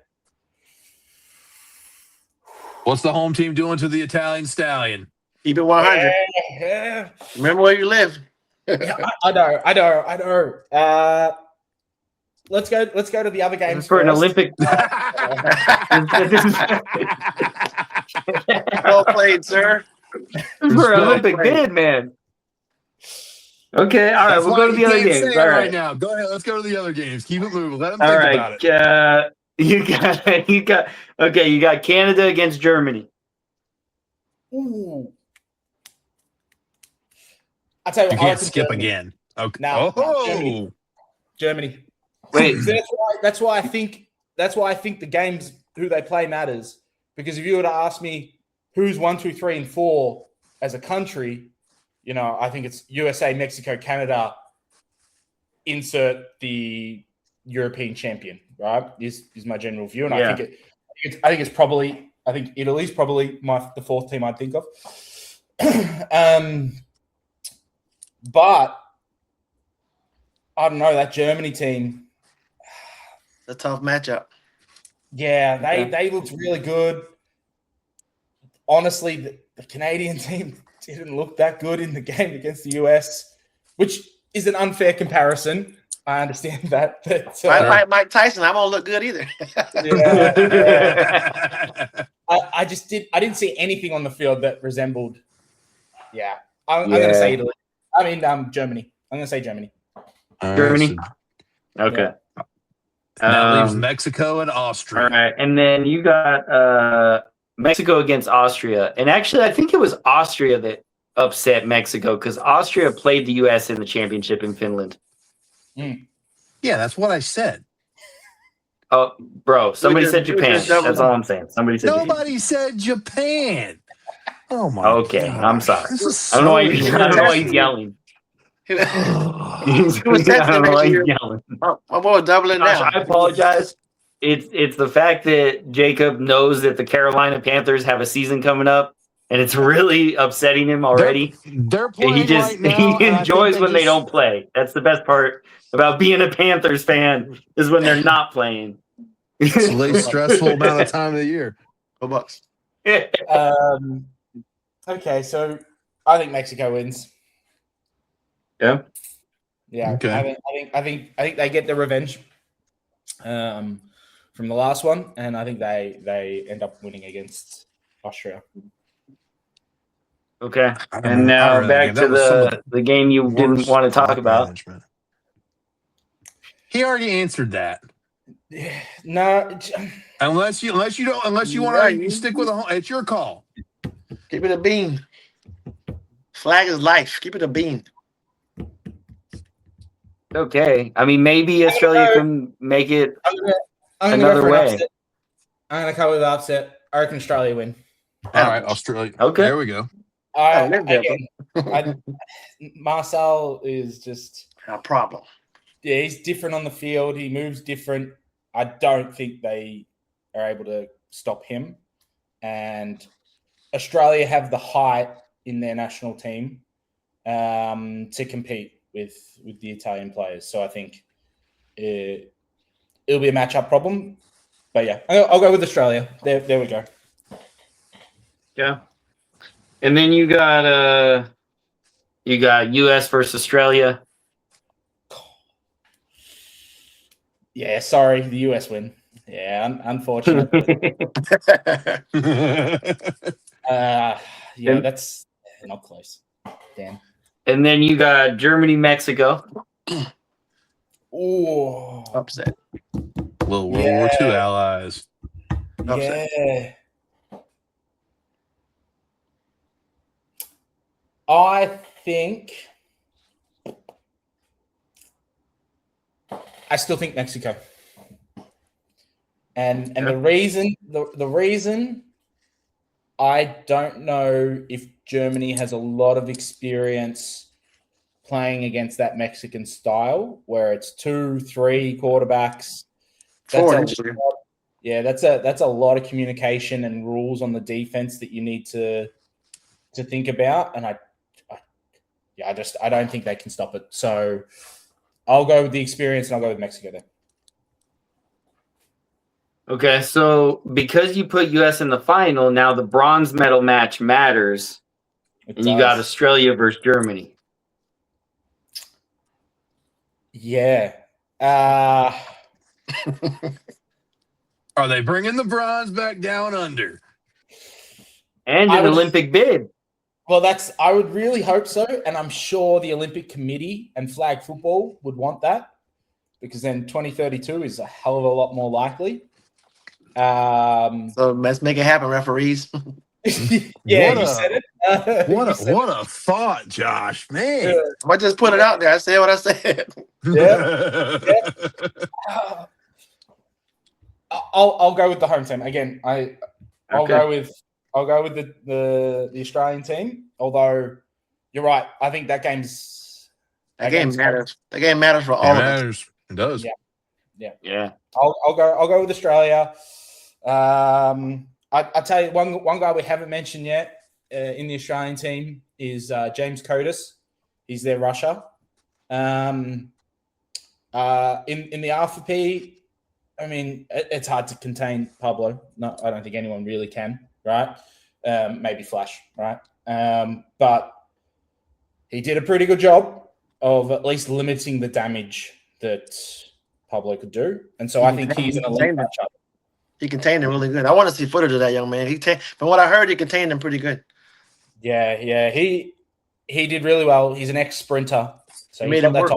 S1: What's the home team doing to the Italian Stallion?
S5: Keep it 100.
S3: Yeah.
S5: Remember where you live.
S3: I know. Let's go to the other games
S4: for
S3: first.
S4: An Olympic.
S5: Well played, sir.
S4: For an Olympic bid, man. Okay, all right. We'll go to the other games. All right,
S1: now. Go ahead. Let's go to the other games. Keep it moving. Let them
S4: all
S1: think
S4: right.
S1: about it.
S4: You got Canada against Germany.
S3: Ooh. I'll tell you what,
S1: You can't skip
S3: Germany.
S1: Again. Okay.
S3: No, Germany.
S4: Wait.
S3: So that's why I think the games who they play matters. Because if you were to ask me who's 1, 2, 3, and 4 as a country, I think it's USA, Mexico, Canada. Insert the European champion, right? Is my general view, and I think it's probably Italy's probably the fourth team I'd think of. But I don't know, that Germany team.
S5: A tough matchup.
S3: Yeah, they looked really good. Honestly, the Canadian team didn't look that good in the game against the US, which is an unfair comparison. I understand that. But,
S5: Mike Tyson, I won't look good either.
S3: I didn't see anything on the field that resembled. Yeah, I'm going to say Italy. Germany. I'm going to say Germany.
S4: Germany. Okay.
S1: That leaves Mexico and Austria.
S4: All right, and then you got Mexico against Austria, and actually, I think it was Austria that upset Mexico because Austria played the U.S. in the championship in Finland.
S3: Mm.
S1: Yeah, that's what I said.
S4: Oh, bro, somebody said Japan. That's all I'm saying.
S1: Nobody said Japan. Oh my.
S4: Okay,
S1: God.
S4: I'm sorry.
S1: This is
S4: I don't know why he's yelling.
S5: He was
S4: I
S5: texting
S4: don't know why
S5: actually.
S4: he's yelling.
S5: My boy doubling
S4: Josh,
S5: down.
S4: I apologize. It's the fact that Jacob knows that the Carolina Panthers have a season coming up, and it's really upsetting him already.
S1: They're
S4: He
S1: playing
S4: just
S1: right now.
S4: he
S1: and I think
S4: enjoys when they don't play. That's the best part about being a Panthers fan is when they're not playing.
S1: It's the least stressful amount of time of the year.
S5: Go Bucks.
S3: Okay, so I think Mexico wins.
S4: Yeah.
S3: Yeah.
S1: Okay.
S3: I think they get their revenge from the last one, and I think they end up winning against Austria.
S4: Okay.
S1: I don't
S4: And
S1: know. I
S4: now
S1: don't really
S4: back
S1: get- that
S4: to
S1: was some of
S4: the game you didn't
S1: worst
S4: want to talk
S1: clock
S4: about.
S1: management. He already answered that.
S3: Yeah, no,
S1: Unless you want to stick with a home, it's your call.
S5: Keep it a bean. Flag is life. Keep it a bean.
S4: Okay. I mean, maybe Australia can make it
S3: I'm gonna
S4: another
S3: go for an
S4: way.
S3: upset. I'm gonna come with an upset. I reckon Australia win.
S1: All right, Australia.
S4: Okay.
S1: There we go.
S3: Marcel is just
S5: A problem.
S3: yeah, he's different on the field. He moves different. I don't think they are able to stop him. And Australia have the height in their national team to compete with the Italian players. So I think it'll be a matchup problem. But yeah, I'll go with Australia. There we go.
S4: Yeah. And then you got US versus Australia.
S3: Yeah, sorry, the US win. Yeah, unfortunate. Yeah, that's not close. Damn.
S4: And then you got Germany, Mexico.
S3: Oh,
S5: Upset.
S1: Little World War II allies.
S5: Upset.
S3: yeah. I still think Mexico. And the reason I don't know if Germany has a lot of experience playing against that Mexican style where it's 2-3 quarterbacks. That's a lot of communication and rules on the defense that you need to think about. And I don't think they can stop it. So I'll go with the experience and I'll go with Mexico there.
S4: Okay, so because you put US in the final, now the bronze medal match matters. And you got Australia versus Germany.
S3: Yeah.
S1: Are they bringing the bronze back down under?
S4: And an Olympic bid.
S3: Well, I would really hope so. And I'm sure the Olympic Committee and flag football would want that because then 2032 is a hell of a lot more likely.
S5: So let's make it happen, referees.
S3: Yeah, you said it.
S1: What a thought, Josh. Man.
S5: I just put it out there. I said what I said.
S3: Yeah. I'll go with the home team again. I'll go with the Australian team. Although you're right, I think that game
S5: matters. The game matters for all of us.
S1: It does.
S4: Yeah.
S3: I'll go with Australia. I tell you one guy we haven't mentioned yet in the Australian team is James Cotis. He's their rusher. In the Alpha P, I mean, it's hard to contain Pablo. No, I don't think anyone really can, right? Maybe Flash, right? But he did a pretty good job of at least limiting the damage that Pablo could do. And so I think he's an elite matchup.
S5: He contained him really good. I want to see footage of that young man. From what I heard, he contained him pretty good.
S3: Yeah. He did really well. He's an ex-sprinter. So
S5: he made him work.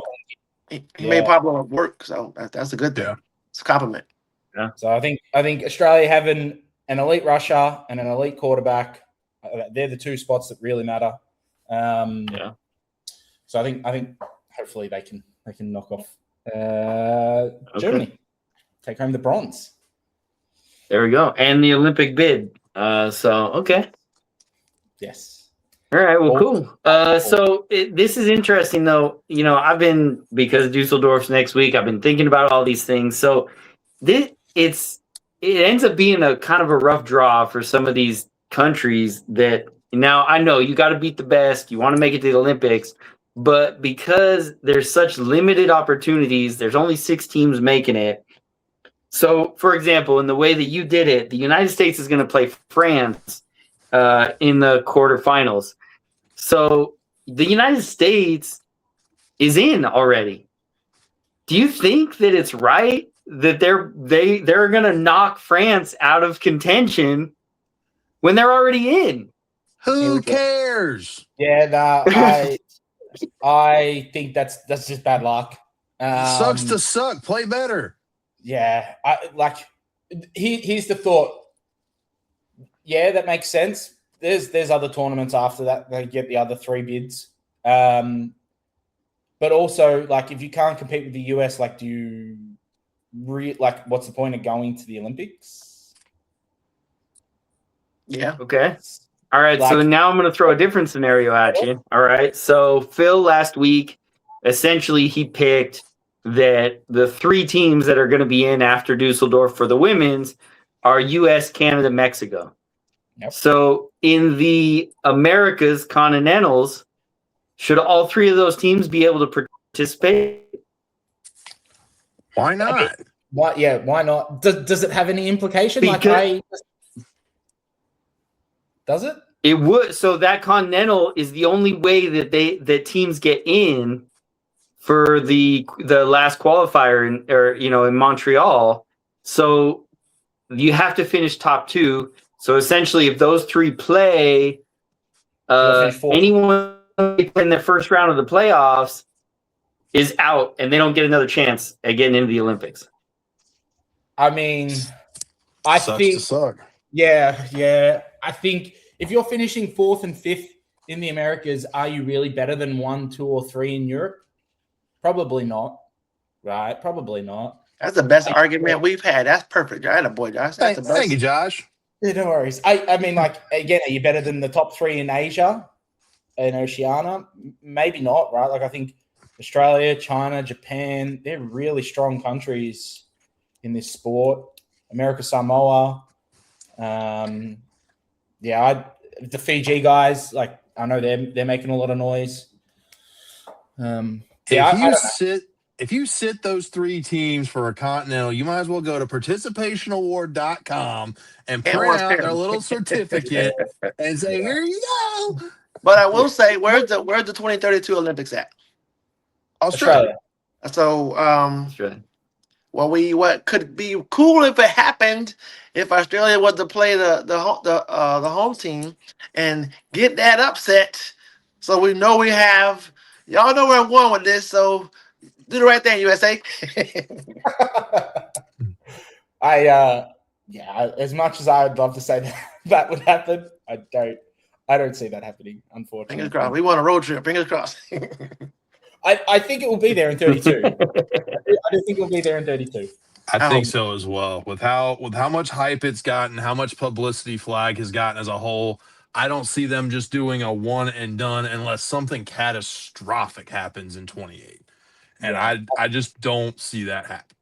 S5: He made Pablo work. So that's a good thing.
S3: Yeah.
S5: It's a compliment.
S3: Yeah. So I think Australia having an elite rusher and an elite quarterback, they're the two spots that really matter.
S4: Yeah.
S3: So I think hopefully they can knock off Germany, take home the bronze.
S4: There we go. And the Olympic bid. Okay.
S3: Yes.
S4: All right, well, cool. So this is interesting, though. I've been, because Dusseldorf's next week, I've been thinking about all these things. So it ends up being a kind of a rough draw for some of these countries that now I know you got to beat the best. You want to make it to the Olympics, but because there's such limited opportunities, there's only 6 teams making it. So, for example, in the way that you did it, the United States is going to play France in the quarterfinals. So the United States is in already. Do you think that it's right that they're going to knock France out of contention when they're already in?
S1: Who cares?
S3: Yeah, nah, I think that's just bad luck.
S1: Sucks to suck. Play better.
S3: Yeah, here's the thought. Yeah, that makes sense. There's other tournaments after that. They get the other 3 bids. But also, if you can't compete with the US, do you what's the point of going to the Olympics?
S5: Yeah.
S4: Okay. All right. So now I'm going to throw a different scenario at you. All right. So Phil last week, essentially he picked that the 3 teams that are going to be in after Dusseldorf for the women's are US, Canada, Mexico.
S3: Yep.
S4: So in the Americas Continentals, should all 3 of those teams be able to participate?
S1: Why not?
S3: Why not? Does it have any implication? Does it?
S4: It would. So that Continental is the only way that teams get in for the last qualifier in Montreal. So you have to finish top 2. So essentially, if those 3 play, anyone in the first round of the playoffs is out, and they don't get another chance at getting into the Olympics.
S3: I mean, I
S1: Sucks
S3: think
S1: to suck.
S3: Yeah. I think if you're finishing 4th and 5th in the Americas, are you really better than 1, 2, or 3 in Europe? Probably not. Right? Probably not.
S5: That's the best argument we've had. That's perfect. I had a boy, Josh. That's the best.
S1: Thank you, Josh.
S3: Yeah, no worries. I mean, again, are you better than the top 3 in Asia and Oceania? Maybe not, right? I think Australia, China, Japan, they're really strong countries in this sport. America, Samoa. The Fiji guys, I know they're making a lot of noise.
S1: If you sit those 3 teams for a continental, you might as well go to participationaward.com and print out their little certificate and say, "Here you go."
S5: But I will say, where's the 2032 Olympics at?
S3: Australia.
S5: So,
S4: Australia.
S5: what could be cool if it happened if Australia was to play the home team and get that upset. So we know we have y'all know where I'm going with this. So do the right thing, USA.
S3: As much as I'd love to say that would happen, I don't see that happening, unfortunately.
S5: Fingers crossed. We want a road trip. Fingers crossed.
S3: I think it will be there in 32. I do think it will be there in 32.
S1: I think so as well. With how much hype it's gotten, how much publicity flag has gotten as a whole, I don't see them just doing a one and done unless something catastrophic happens in 28. And I just don't see that happen.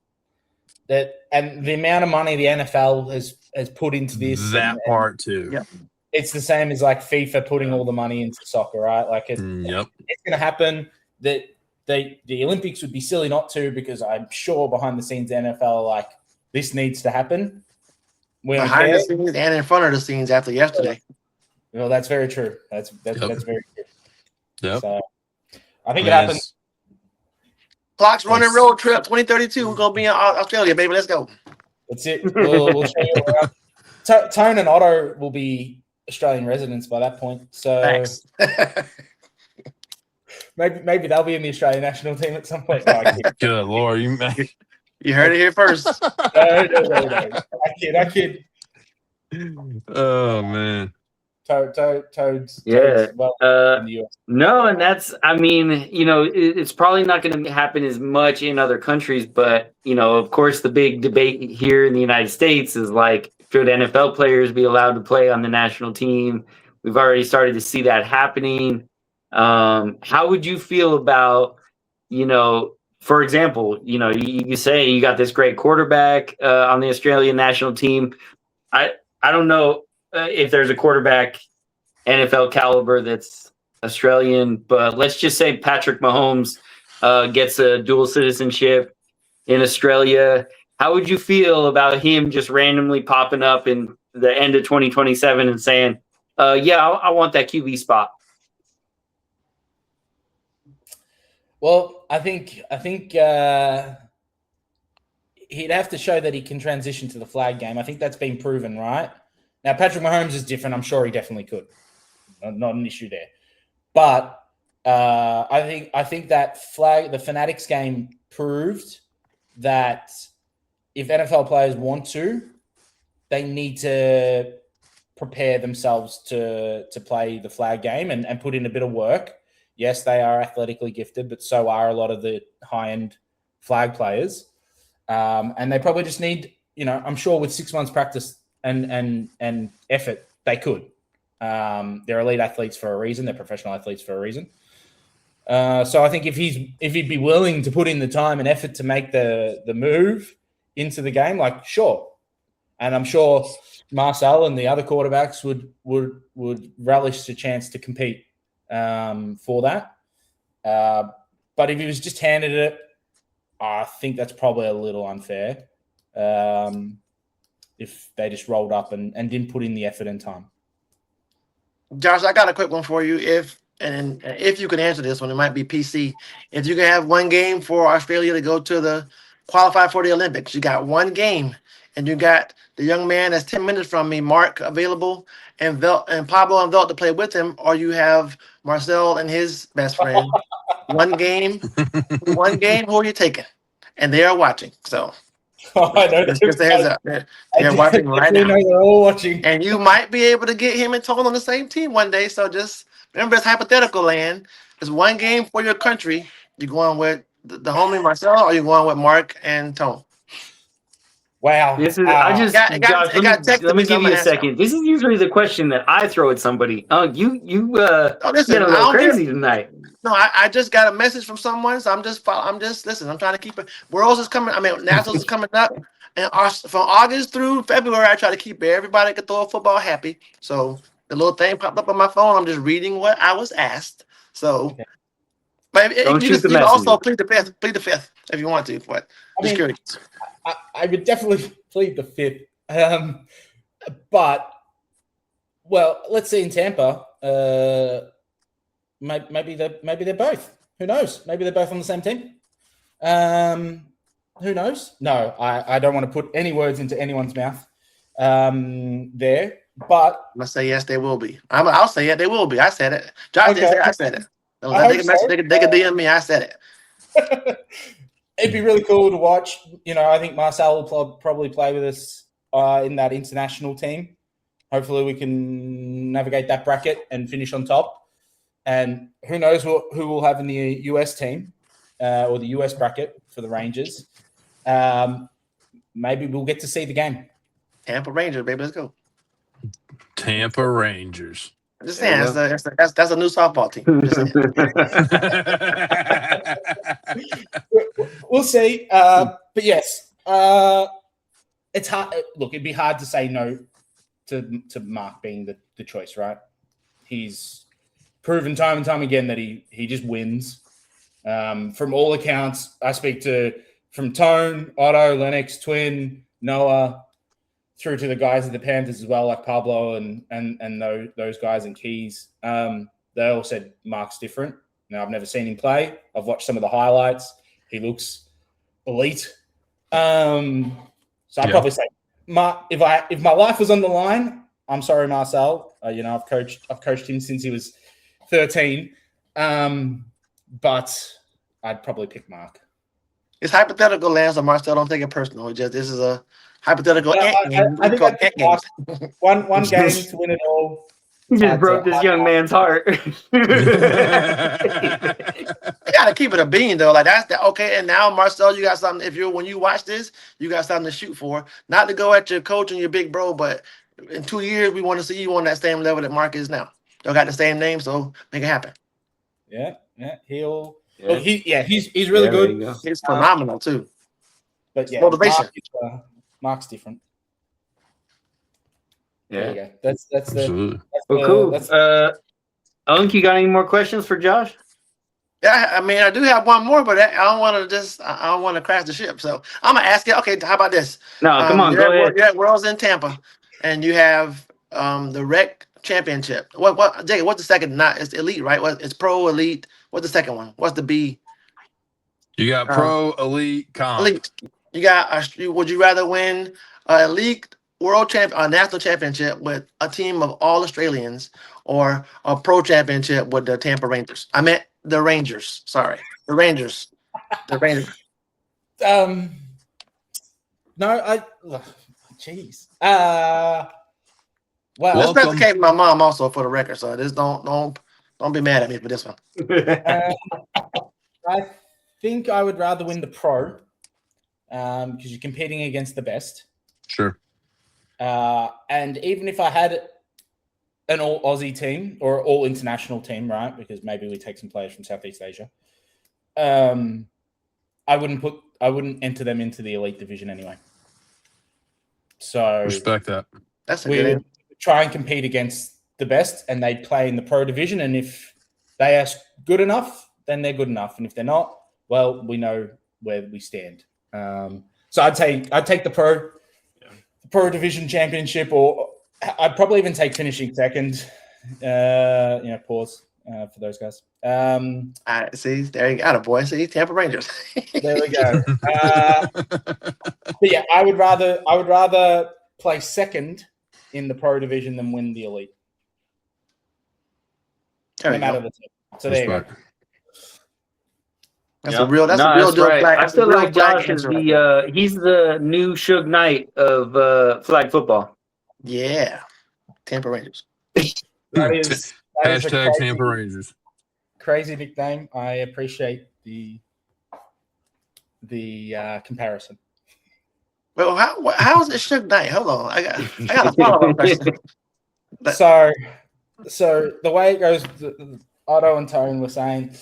S3: And the amount of money the NFL has put into this.
S1: Part too.
S5: Yeah.
S3: It's the same as FIFA putting all the money into soccer, right? It's going to happen. That the Olympics would be silly not to, because I'm sure behind the scenes NFL are like, this needs to happen.
S5: Behind the scenes and in front of the scenes after yesterday.
S3: Well, that's very true. That's very true.
S1: Yep.
S3: So I think it happens.
S5: Clock's running road trip 2032. We're gonna be in Australia, baby. Let's go.
S3: That's it. We'll show you around. Tone and Otto will be Australian residents by that point. So
S5: thanks.
S3: maybe they'll be in the Australian national team at some point.
S1: Good Lord, you
S5: heard it here first.
S3: No. I kid.
S1: Oh man.
S3: Toads.
S4: Yeah.
S3: Well, in the US.
S4: No, and that's, it's probably not going to happen as much in other countries, but, of course, the big debate here in the United States is like, should NFL players be allowed to play on the national team? We've already started to see that happening. How would you feel about, for example, you say you got this great quarterback on the Australian national team. I don't know if there's a quarterback NFL caliber that's Australian, but let's just say Patrick Mahomes gets a dual citizenship in Australia. How would you feel about him just randomly popping up in the end of 2027 and saying, yeah, I want that QB spot?
S3: Well, I think he'd have to show that he can transition to the flag game. I think that's been proven, right? Now, Patrick Mahomes is different. I'm sure he definitely could. Not an issue there. But I think that the Fanatics game proved that if NFL players want to, they need to prepare themselves to play the flag game and put in a bit of work. Yes, they are athletically gifted, but so are a lot of the high-end flag players. And they probably just need, I'm sure with 6 months practice and effort, they could. They're elite athletes for a reason. They're professional athletes for a reason. So I think if he'd be willing to put in the time and effort to make the move into the game, like, sure. And I'm sure Marcel and the other quarterbacks would relish the chance to compete for that. But if he was just handed it, I think that's probably a little unfair. If they just rolled up and didn't put in the effort and time.
S5: Josh, I got a quick one for you. If you can answer this one, it might be PC. If you can have one game for Australia to go to the qualify for the Olympics, you got one game, and you got the young man that's 10 minutes from me, Mark, available, and Pablo and Velt to play with him, or you have Marcel and his best friend. One game, who are you taking? And they are watching. So
S3: I know.
S5: just a heads up. They're watching right now.
S3: They're all watching.
S5: And you might be able to get him and Tone on the same team one day. So just remember, it's hypothetical land. It's one game for your country. You going with the homie Marcel, or you going with Mark and Tone?
S3: Wow.
S4: This is
S5: Josh,
S4: let me give you a second. This is usually the question that I throw at somebody. Oh, you
S5: listen,
S4: get a little crazy tonight.
S5: No, I just got a message from someone, so I'm just listen. I'm trying to keep it. Worlds is coming. Nationals is coming up, and from August through February, I try to keep everybody can throw a football happy. So the little thing popped up on my phone. I'm just reading what I was asked. So,
S3: okay.
S5: But you can also plead the fifth if you want to. But just curious.
S3: I would definitely plead the fifth. But let's see in Tampa. Maybe they're both. Who knows? Maybe they're both on the same team. Who knows? No, I don't want to put any words into anyone's mouth there. But
S5: I'm gonna say yes, they will be. I'll say it. They will be. I said it. Josh didn't say it. I said it. They can DM me. I said it.
S3: It'd be really cool to watch. I think Marcel will probably play with us in that international team. Hopefully, we can navigate that bracket and finish on top. And who knows who we'll have in the US team or the US bracket for the Rangers. Maybe we'll get to see the game.
S5: Tampa Rangers, baby. Let's go.
S1: Tampa Rangers.
S5: Just saying, that's a new softball team.
S3: We'll see. But yes, it's hard. Look, it'd be hard to say no to Mark being the choice, right? He's proven time and time again that he just wins. From all accounts, I speak from Tone, Otto, Lennox, Twin, Noah, through to the guys at the Panthers as well, like Pablo and those guys and Keys. They all said Mark's different. Now, I've never seen him play. I've watched some of the highlights. He looks elite. So I'd probably say, Mark, if my life was on the line, I'm sorry, Marcel. I've coached him since he was 13. But I'd probably pick Mark.
S5: It's hypothetical, Lance, so Marcel, don't take it personal. This is a hypothetical.
S3: I think one game to win it all.
S4: You just broke this young man's heart.
S5: You gotta keep it a bean though. Like that's okay. And now, Marcel, you got something. When you watch this, you got something to shoot for. Not to go at your coach and your big bro, but in 2 years we want to see you on that same level that Mark is now. Y'all got the same name, so make it happen.
S3: Yeah. He'll.
S4: Yeah.
S3: Look, he's really
S4: Yeah, there
S3: good.
S4: you go.
S5: He's phenomenal too.
S3: But yeah,
S5: Motivation.
S3: Mark's different. There you
S4: Yeah.
S3: go. That's
S1: Absolutely.
S4: Well, cool.
S3: That's
S4: Unk, you got any more questions for Josh?
S5: Yeah, I mean, I do have one more, but I don't want to I don't want to crash the ship. So I'm gonna ask you. Okay, how about this?
S4: No, come on, go ahead.
S5: You're at Worlds in Tampa, and you have the Rec Championship. Jacob? What's the second? Not it's Elite, right? It's Pro Elite. What's the second one? What's the B?
S1: You got Pro, Elite, Comp.
S5: Elite. You got. Would you rather win a Elite World Champ, a national championship with a team of all Australians, or a Pro Championship with the Tampa Rangers? I meant the Rangers. Sorry, the Rangers. The Rangers.
S3: no, jeez. Well,
S5: This
S1: Welcome.
S5: present came from my mom also for the record, so this don't be mad at me for this one.
S3: I think I would rather win the Pro because you're competing against the best.
S1: Sure.
S3: And even if I had an all Aussie team or all international team, right? Because maybe we take some players from Southeast Asia. I wouldn't enter them into the elite division anyway. So
S1: Respect that.
S5: That's a
S3: we
S5: good
S3: would
S5: answer.
S3: try and compete against the best, and they'd play in the Pro division. And if they are good enough, then they're good enough. And if they're not, well, we know where we stand. So I'd take the Pro Division Championship, or I'd probably even take finishing second. Pause for those guys.
S5: All right, see, there you got it, boy. See, Tampa Rangers.
S3: There we go. But yeah, I would rather play second in the Pro Division than win the Elite.
S5: There
S3: No
S5: you
S3: matter
S5: go.
S3: the team. So there you go.
S1: Respect.
S5: That's a real deal
S4: right.
S5: flag.
S4: I
S5: That's a
S4: feel
S5: real
S4: like
S5: flag
S4: Josh is
S5: answer right there.
S4: he's the new Suge Knight of flag football.
S5: Yeah, Tampa Rangers.
S3: That is a
S1: Hashtag Tampa Rangers.
S3: crazy nickname. I appreciate the comparison.
S5: Well, how is it Suge Knight? Hold on, I got a follow-up question.
S3: So the way it goes, Otto and Tone were saying,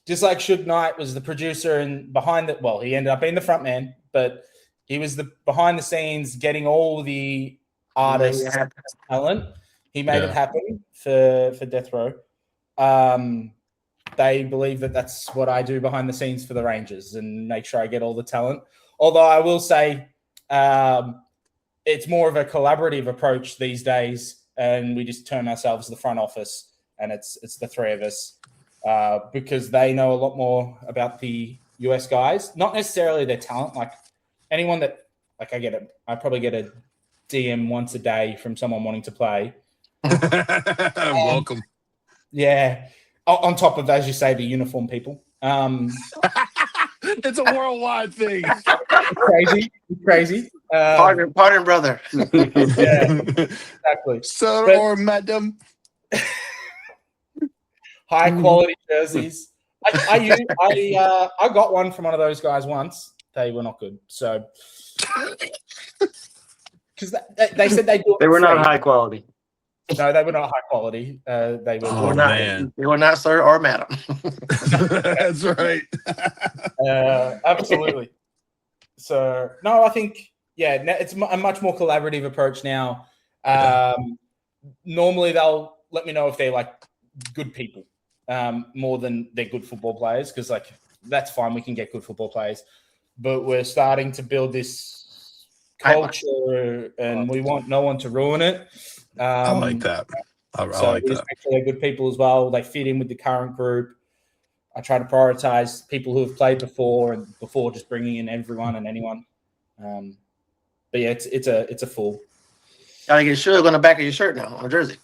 S3: just like Suge Knight was the producer and he ended up being the front man, but he was the behind the scenes getting all the artists talent. He made it happen for Death Row. They believe that that's what I do behind the scenes for the Rangers and make sure I get all the talent. Although I will say it's more of a collaborative approach these days, and we just turn ourselves to the front office, and it's the three of us because they know a lot more about the US guys, not necessarily their talent. Like anyone that I probably get a DM once a day from someone wanting to play.
S1: Welcome.
S3: Yeah. On top of, as you say, the uniform people.
S1: It's a worldwide thing.
S3: Crazy.
S5: Pardon, brother.
S3: Yeah, exactly.
S1: Sir or madam.
S3: High quality jerseys. I got one from one of those guys once. They were not good. So, because they said they do.
S4: They were not high quality.
S3: No, they were not high quality. They were.
S1: Oh, man.
S5: They were not sir or madam.
S1: That's right.
S3: Absolutely. So no, I think it's a much more collaborative approach now. Normally they'll let me know if they're like good people more than they're good football players, because like that's fine, we can get good football players, but we're starting to build this culture and we want no one to ruin it.
S1: I like that. I
S3: so
S1: like
S3: we just
S1: that.
S3: make sure they're good people as well. They fit in with the current group. I try to prioritize people who have played before just bringing in everyone and anyone. But yeah, it's a full.
S5: Gotta get Suge on the back of your shirt now on a jersey.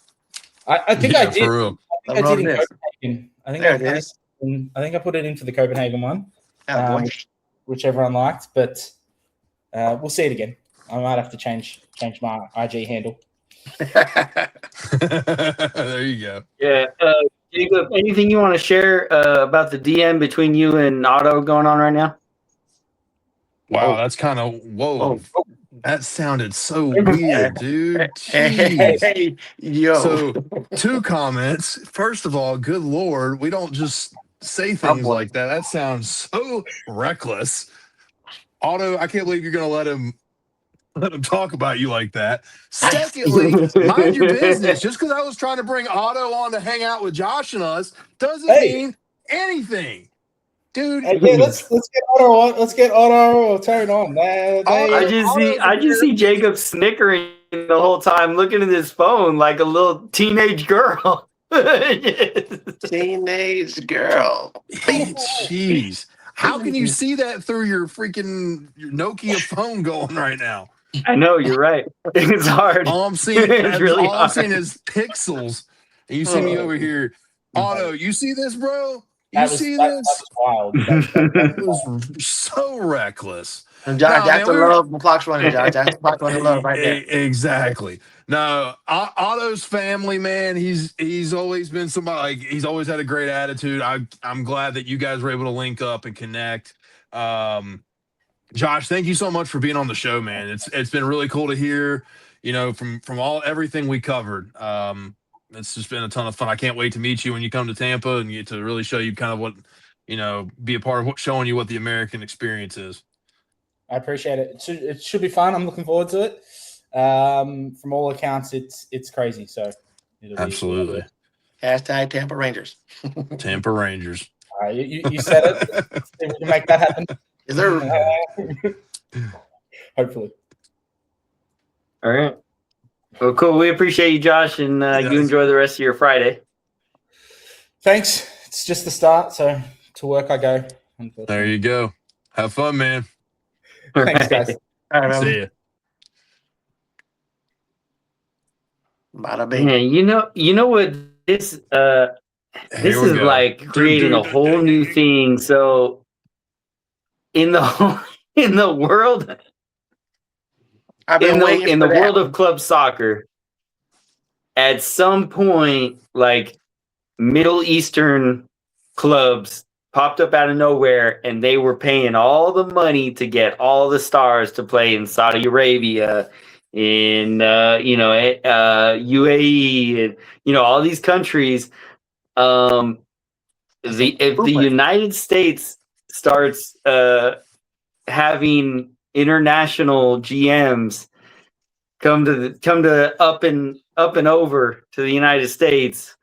S3: I think I did.
S1: For real.
S3: I think I did in Copenhagen. I think I put it in for the Copenhagen one, which everyone liked. But we'll see it again. I might have to change my IG handle.
S1: There you go.
S4: Yeah. Jacob, anything you want to share about the DM between you and Otto going on right now?
S1: Wow, that's kind of That sounded so weird, dude. Jeez.
S5: Hey, yo.
S1: So, 2 comments. First of all, good Lord, we don't just say things
S5: boy.
S1: like that. That sounds so reckless. Otto, I can't believe you're going to let him talk about you like that. Secondly, mind your business. Just because I was trying to bring Otto on to hang out with Josh and us doesn't mean anything. Dude,
S3: yeah, let's get Otto on. Let's get Otto turn on.
S4: I just see Jacob snickering the whole time, looking at his phone like a little teenage girl.
S5: Teenage girl.
S1: Jeez. How can you see that through your Nokia phone going right now?
S4: I know, you're right. It's hard.
S1: All I'm seeing,
S4: It's really
S1: all I'm
S4: hard.
S1: seeing is pixels. And you see me over here. Otto, you see this, bro? See this?
S3: That was wild.
S1: That was so reckless.
S5: And Josh,
S1: No,
S5: that's
S1: man,
S5: the love the clock's running, Josh. That's the clock's running love right there.
S1: Exactly. No, Otto's family, man. He's always been somebody. Like, he's always had a great attitude. I'm glad that you guys were able to link up and connect. Josh, thank you so much for being on the show, man. It's been really cool to hear, from everything we covered. It's just been a ton of fun. I can't wait to meet you when you come to Tampa and get to really show you kind of what, be a part of showing you what the American experience is.
S3: I appreciate it. It should be fun. I'm looking forward to it. From all accounts, it's crazy. So
S1: absolutely.
S5: Hashtag Tampa Rangers.
S1: Tampa Rangers.
S3: You said it. We can make that happen.
S5: Is there?
S3: Hopefully.
S4: All right. Well, cool. We appreciate you, Josh, and you enjoy the rest of your Friday.
S3: Thanks. It's just the start, so to work I go.
S1: There you go. Have fun, man.
S3: Thanks, guys.
S5: All right,
S1: see you.
S5: Bada bing.
S4: Yeah, you know what this is like creating a whole new thing. So in the world. In the world of club soccer, at some point, like Middle Eastern clubs popped up out of nowhere, and they were paying all the money to get all the stars to play in Saudi Arabia, in UAE, and all these countries. If the United States starts having international GMs come to up and over to the United States,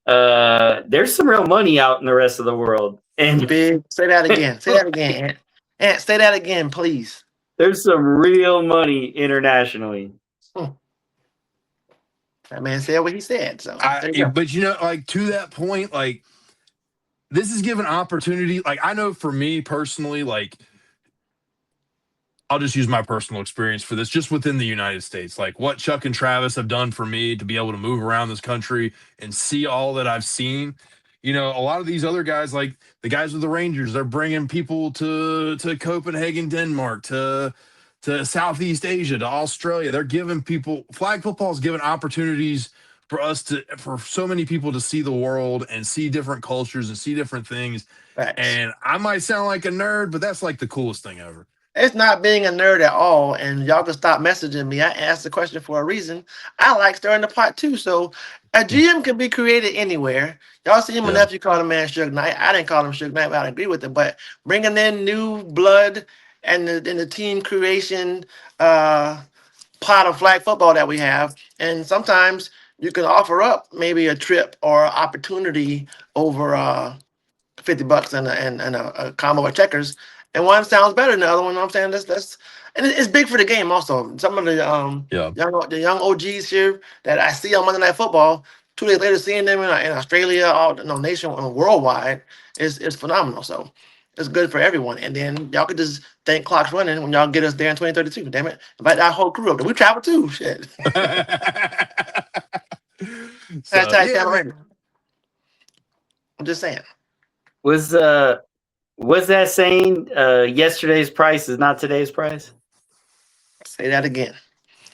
S4: there's some real money out in the rest of the world. And
S5: big, say that again. Say that again, Ant. Say that again, please.
S4: There's some real money internationally.
S5: That man said what he said. So,
S1: but to that point, like, this is given opportunity. Like, I know for me personally, like, I'll just use my personal experience for this, just within the United States. Like, what Chuck and Travis have done for me to be able to move around this country and see all that I've seen. A lot of these other guys, like the guys with the Rangers, they're bringing people to Copenhagen, Denmark, to Southeast Asia, to Australia. They're giving people, flag football is giving opportunities for so many people to see the world and see different cultures and see different things.
S5: Facts.
S1: And I might sound like a nerd, but that's like the coolest thing ever.
S5: It's not being a nerd at all, and y'all can stop messaging me. I asked the question for a reason. I like stirring the pot too, so a GM can be created anywhere. Y'all see my nephew call him man Suge Knight. I didn't call him Suge Knight, but I agree with it. But bringing in new blood and the team creation pot of flag football that we have, and sometimes you can offer up maybe a trip or opportunity over $50 and a combo of checkers. And one sounds better than the other one. You know what I'm saying? That's and it's big for the game also. Some of the young OGs here that I see on Monday Night Football, 2 days later seeing them in Australia, worldwide is phenomenal. So it's good for everyone. And then y'all could just thank clocks running when y'all get us there in 2032. Damn it. Invite our whole crew up there. We travel too. Shit. I'm just saying.
S4: Was that saying yesterday's price is not today's price?
S5: Say that again.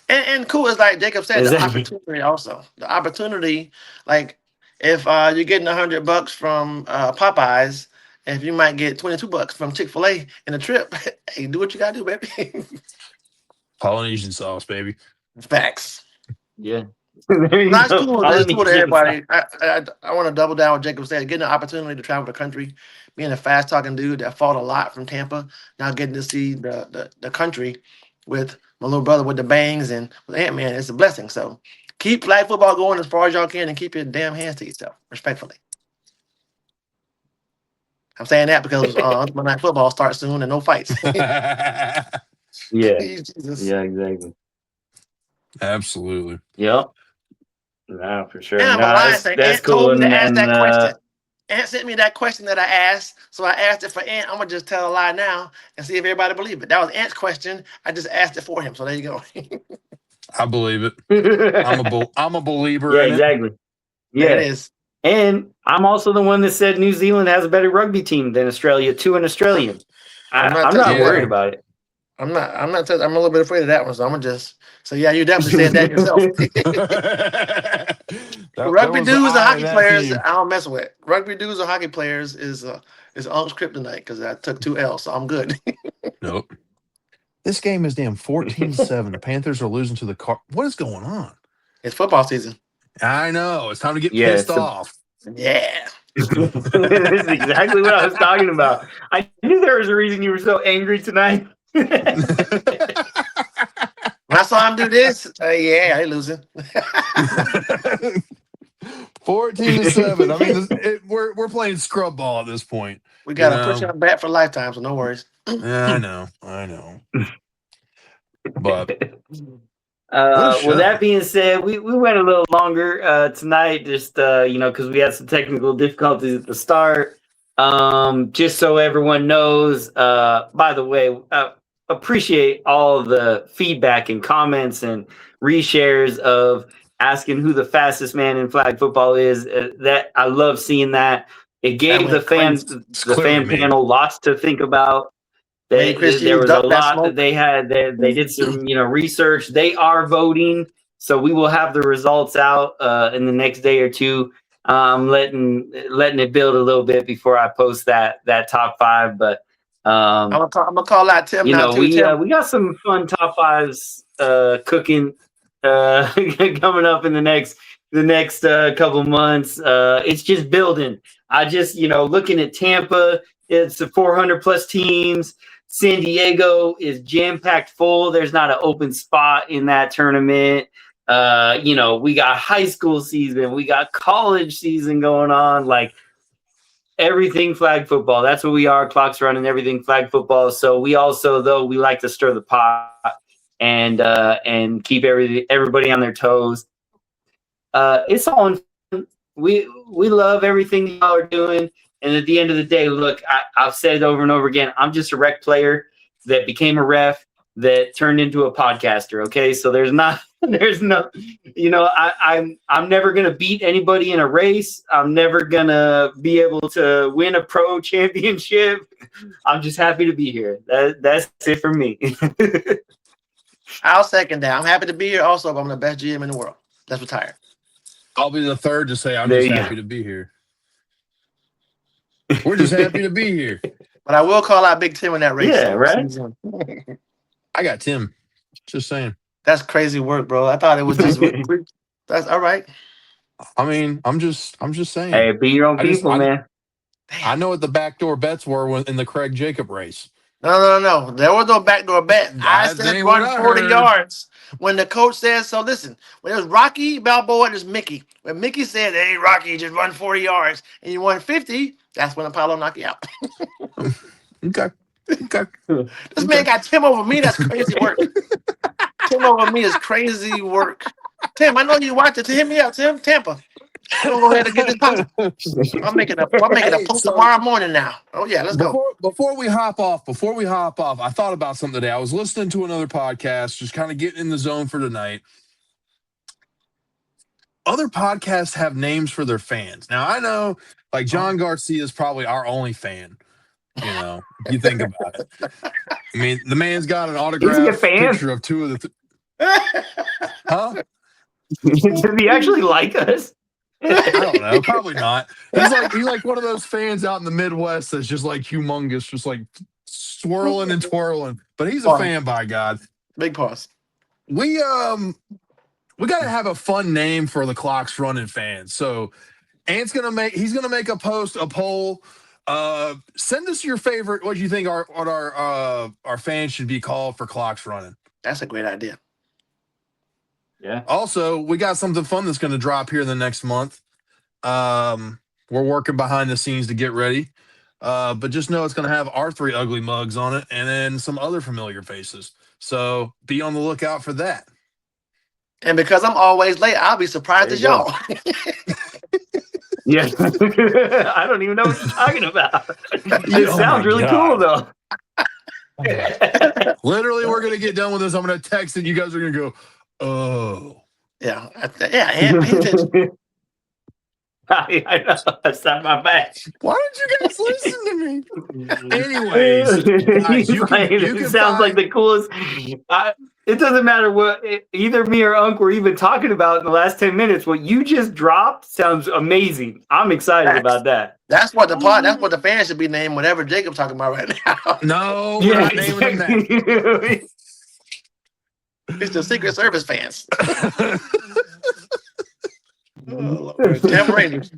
S5: And cool is like Jacob said, the opportunity also. The opportunity, like if you're getting $100 from Popeyes, if you might get $22 from Chick-fil-A in a trip, hey, do what you gotta do, baby.
S1: Polynesian sauce, baby.
S5: Facts.
S4: Yeah. There you
S5: That's
S4: go.
S5: cool. It's cool to
S4: Polynesian
S5: everybody. I want to double down what Jacob said. Getting the opportunity to travel the country, being a fast talking dude that fought a lot from Tampa, now getting to see the country with my little brother with the bangs and with Ant Man, it's a blessing. So keep flag football going as far as y'all can and keep your damn hands to yourself, respectfully. I'm saying that because Monday Night Football starts soon and no fights.
S4: Yeah.
S5: Jesus.
S4: Yeah, exactly.
S1: Absolutely.
S4: Yep. No, for sure.
S5: Yeah,
S4: No,
S5: my line thing.
S4: that's
S5: Ant told
S4: cool.
S5: me to ask
S4: And
S5: that question. Ant sent me that question that I asked, so I asked it for Ant. I'm gonna just tell a lie now and see if everybody believe it. That was Ant's question. I just asked it for him, so there you go.
S1: I believe it. I'm a believer
S4: yeah,
S1: in
S4: exactly.
S5: There
S4: Yeah.
S5: it is.
S4: And I'm also the one that said New Zealand has a better rugby team than Australia to an Australian. I'm not
S5: touching
S1: Yeah.
S4: worried
S5: that.
S4: about it.
S5: I'm not touching. I'm a little bit afraid of that one, so I'm gonna just. So yeah, you definitely said that yourself.
S1: it. There
S5: Rugby
S1: was the
S5: dudes and
S1: eye in
S5: hockey
S1: that
S5: players,
S1: team.
S5: I don't mess with. Rugby dudes or hockey players is Unc's kryptonite because I took 2 L's, so I'm good.
S1: Nope. This game is damn 14-7. The Panthers are losing to the car. What is going on?
S5: It's football season.
S1: I know. It's time to get
S4: Yeah,
S1: pissed off.
S5: Yeah.
S4: This is exactly what I was talking about. I knew there was a reason you were so angry tonight.
S5: When I saw him do this, yeah, I losing.
S1: 14-7. I mean, we're playing scrub ball at this point.
S5: We got to push our bat for lifetime, so no worries.
S1: Yeah, I know. But
S4: With that being said, we went a little longer tonight, just because we had some technical difficulties at the start. Just so everyone knows, by the way, appreciate all the feedback and comments and reshares of asking who the fastest man in flag football is. That I love seeing that. It gave the fan panel lots to think about. There was a lot that they had. They did some, research. They are voting, so we will have the results out in the next day or two. I'm letting it build a little bit before I post that top 5. But
S5: I'm gonna call out Tim now too.
S4: We got some fun top 5s cooking coming up in the next couple months. It's just building. I just looking at Tampa. It's a 400 plus teams. San Diego is jam-packed full. There's not an open spot in that tournament. We got high school season. We got college season going on. Like everything flag football. That's what we are. Clock's running, everything flag football. So we also, though, we like to stir the pot and keep everybody on their toes. It's all fun. We love everything y'all are doing. And at the end of the day, look, I've said it over and over again. I'm just a rec player that became a ref that turned into a podcaster. Okay, so there's no, I'm never gonna beat anybody in a race. I'm never gonna be able to win a pro championship. I'm just happy to be here. That's it for me.
S5: I'll second that. I'm happy to be here. Also, I'm the best GM in the world. Let's retire.
S1: I'll be the third to say I'm just happy to be here. We're just happy to be here.
S5: But I will call out Big Tim in that race.
S4: Yeah, right?
S1: I got Tim. Just saying.
S5: That's crazy work, bro. I thought it was just that's all right.
S1: I mean, I'm just saying.
S4: Hey, be your own people, man.
S1: I know what the backdoor bets were in the Craig Jacob race.
S5: No. There was no backdoor bet. I said run 40 yards. When the coach said so, listen, when it was Rocky Balboa, it was Mickey. When Mickey said, hey, Rocky, just run 40 yards, and you won 50, that's when Apollo knocked you out.
S1: Okay.
S5: This man got Tim over me. That's crazy work. Tim over me is crazy work. Tim, I know you watch it. Hit me up, Tim. Tampa. Go ahead and get this post. I'm making a post tomorrow morning now. Oh yeah, let's go.
S1: Before we hop off, I thought about something today. I was listening to another podcast, just kind of getting in the zone for tonight. Other podcasts have names for their fans. Now I know, like John Garcia is probably our only fan. If you think about it. I mean, the man's got an autographed picture of 2 of the. Huh?
S4: Does he actually like us?
S1: I don't know. Probably not. He's like one of those fans out in the Midwest that's just like humongous, just like swirling and twirling. But he's a fan, by God.
S5: Big pause.
S1: we gotta have a fun name for the Clocks Running fans. So Ant's gonna make a poll. Send us your favorite. What do you think our fans should be called for Clocks Running?
S5: That's a great idea.
S4: Yeah.
S1: Also, we got something fun that's going to drop here in the next month. We're working behind the scenes to get ready, but just know it's going to have our 3 ugly mugs on it, and then some other familiar faces. So be on the lookout for that.
S5: And because I'm always late, I'll be surprised
S4: There
S5: as
S4: you go.
S5: y'all.
S4: Yeah. I don't even know what you're talking about. It
S1: Oh
S4: sounds
S1: my
S4: really
S1: God.
S4: cool, though.
S1: Literally, we're going to get done with this. I'm going to text it. You guys are going to go, oh.
S5: Yeah, and pay attention.
S4: I know. That's not my bad.
S1: Why don't you guys listen to me? Anyways, guys, you can
S4: It sounds like the coolest. It doesn't matter what either me or Unc were even talking about in the last 10 minutes. What you just dropped sounds amazing. I'm excited about that.
S5: That's what the fans should be named. Whatever Jacob's talking about right now.
S1: No, we're not naming them that.
S5: It's the Secret Service fans. Oh, Lord. Tampa Rangers.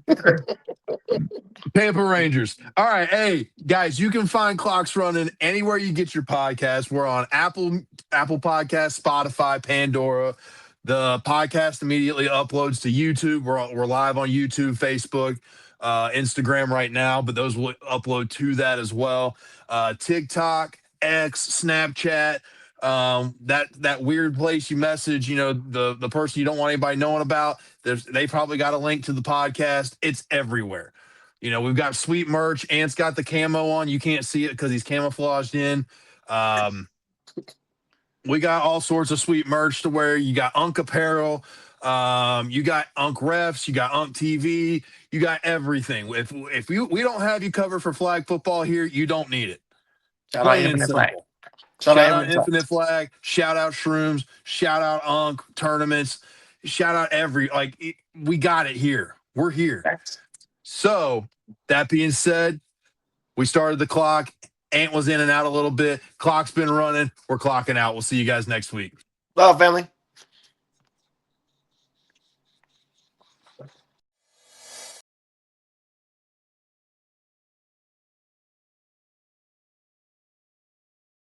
S1: Tampa Rangers. All right. Hey, guys, you can find Clocks Running anywhere you get your podcast. We're on Apple Podcasts, Spotify, Pandora. The podcast immediately uploads to YouTube. We're live on YouTube, Facebook, Instagram right now, but those will upload to that as well. TikTok, X, Snapchat. That weird place you message, the person you don't want anybody knowing about, they probably got a link to the podcast. It's everywhere. We've got sweet merch. Ant's got the camo on. You can't see it because he's camouflaged in. We got all sorts of sweet merch to wear. You got Unk apparel. You got Unk refs. You got Unk TV. You got everything. If we don't have you covered for flag football here, you don't need it.
S5: Shout out Infinite Flag.
S1: Shout out Infinite Flag. Shout out Shrooms. Shout out Unk tournaments. Shout out we got it here. We're here. So that being said, we started the clock. Ant was in and out a little bit. Clock's been running. We're clocking out. We'll see you guys next week.
S5: Love, family.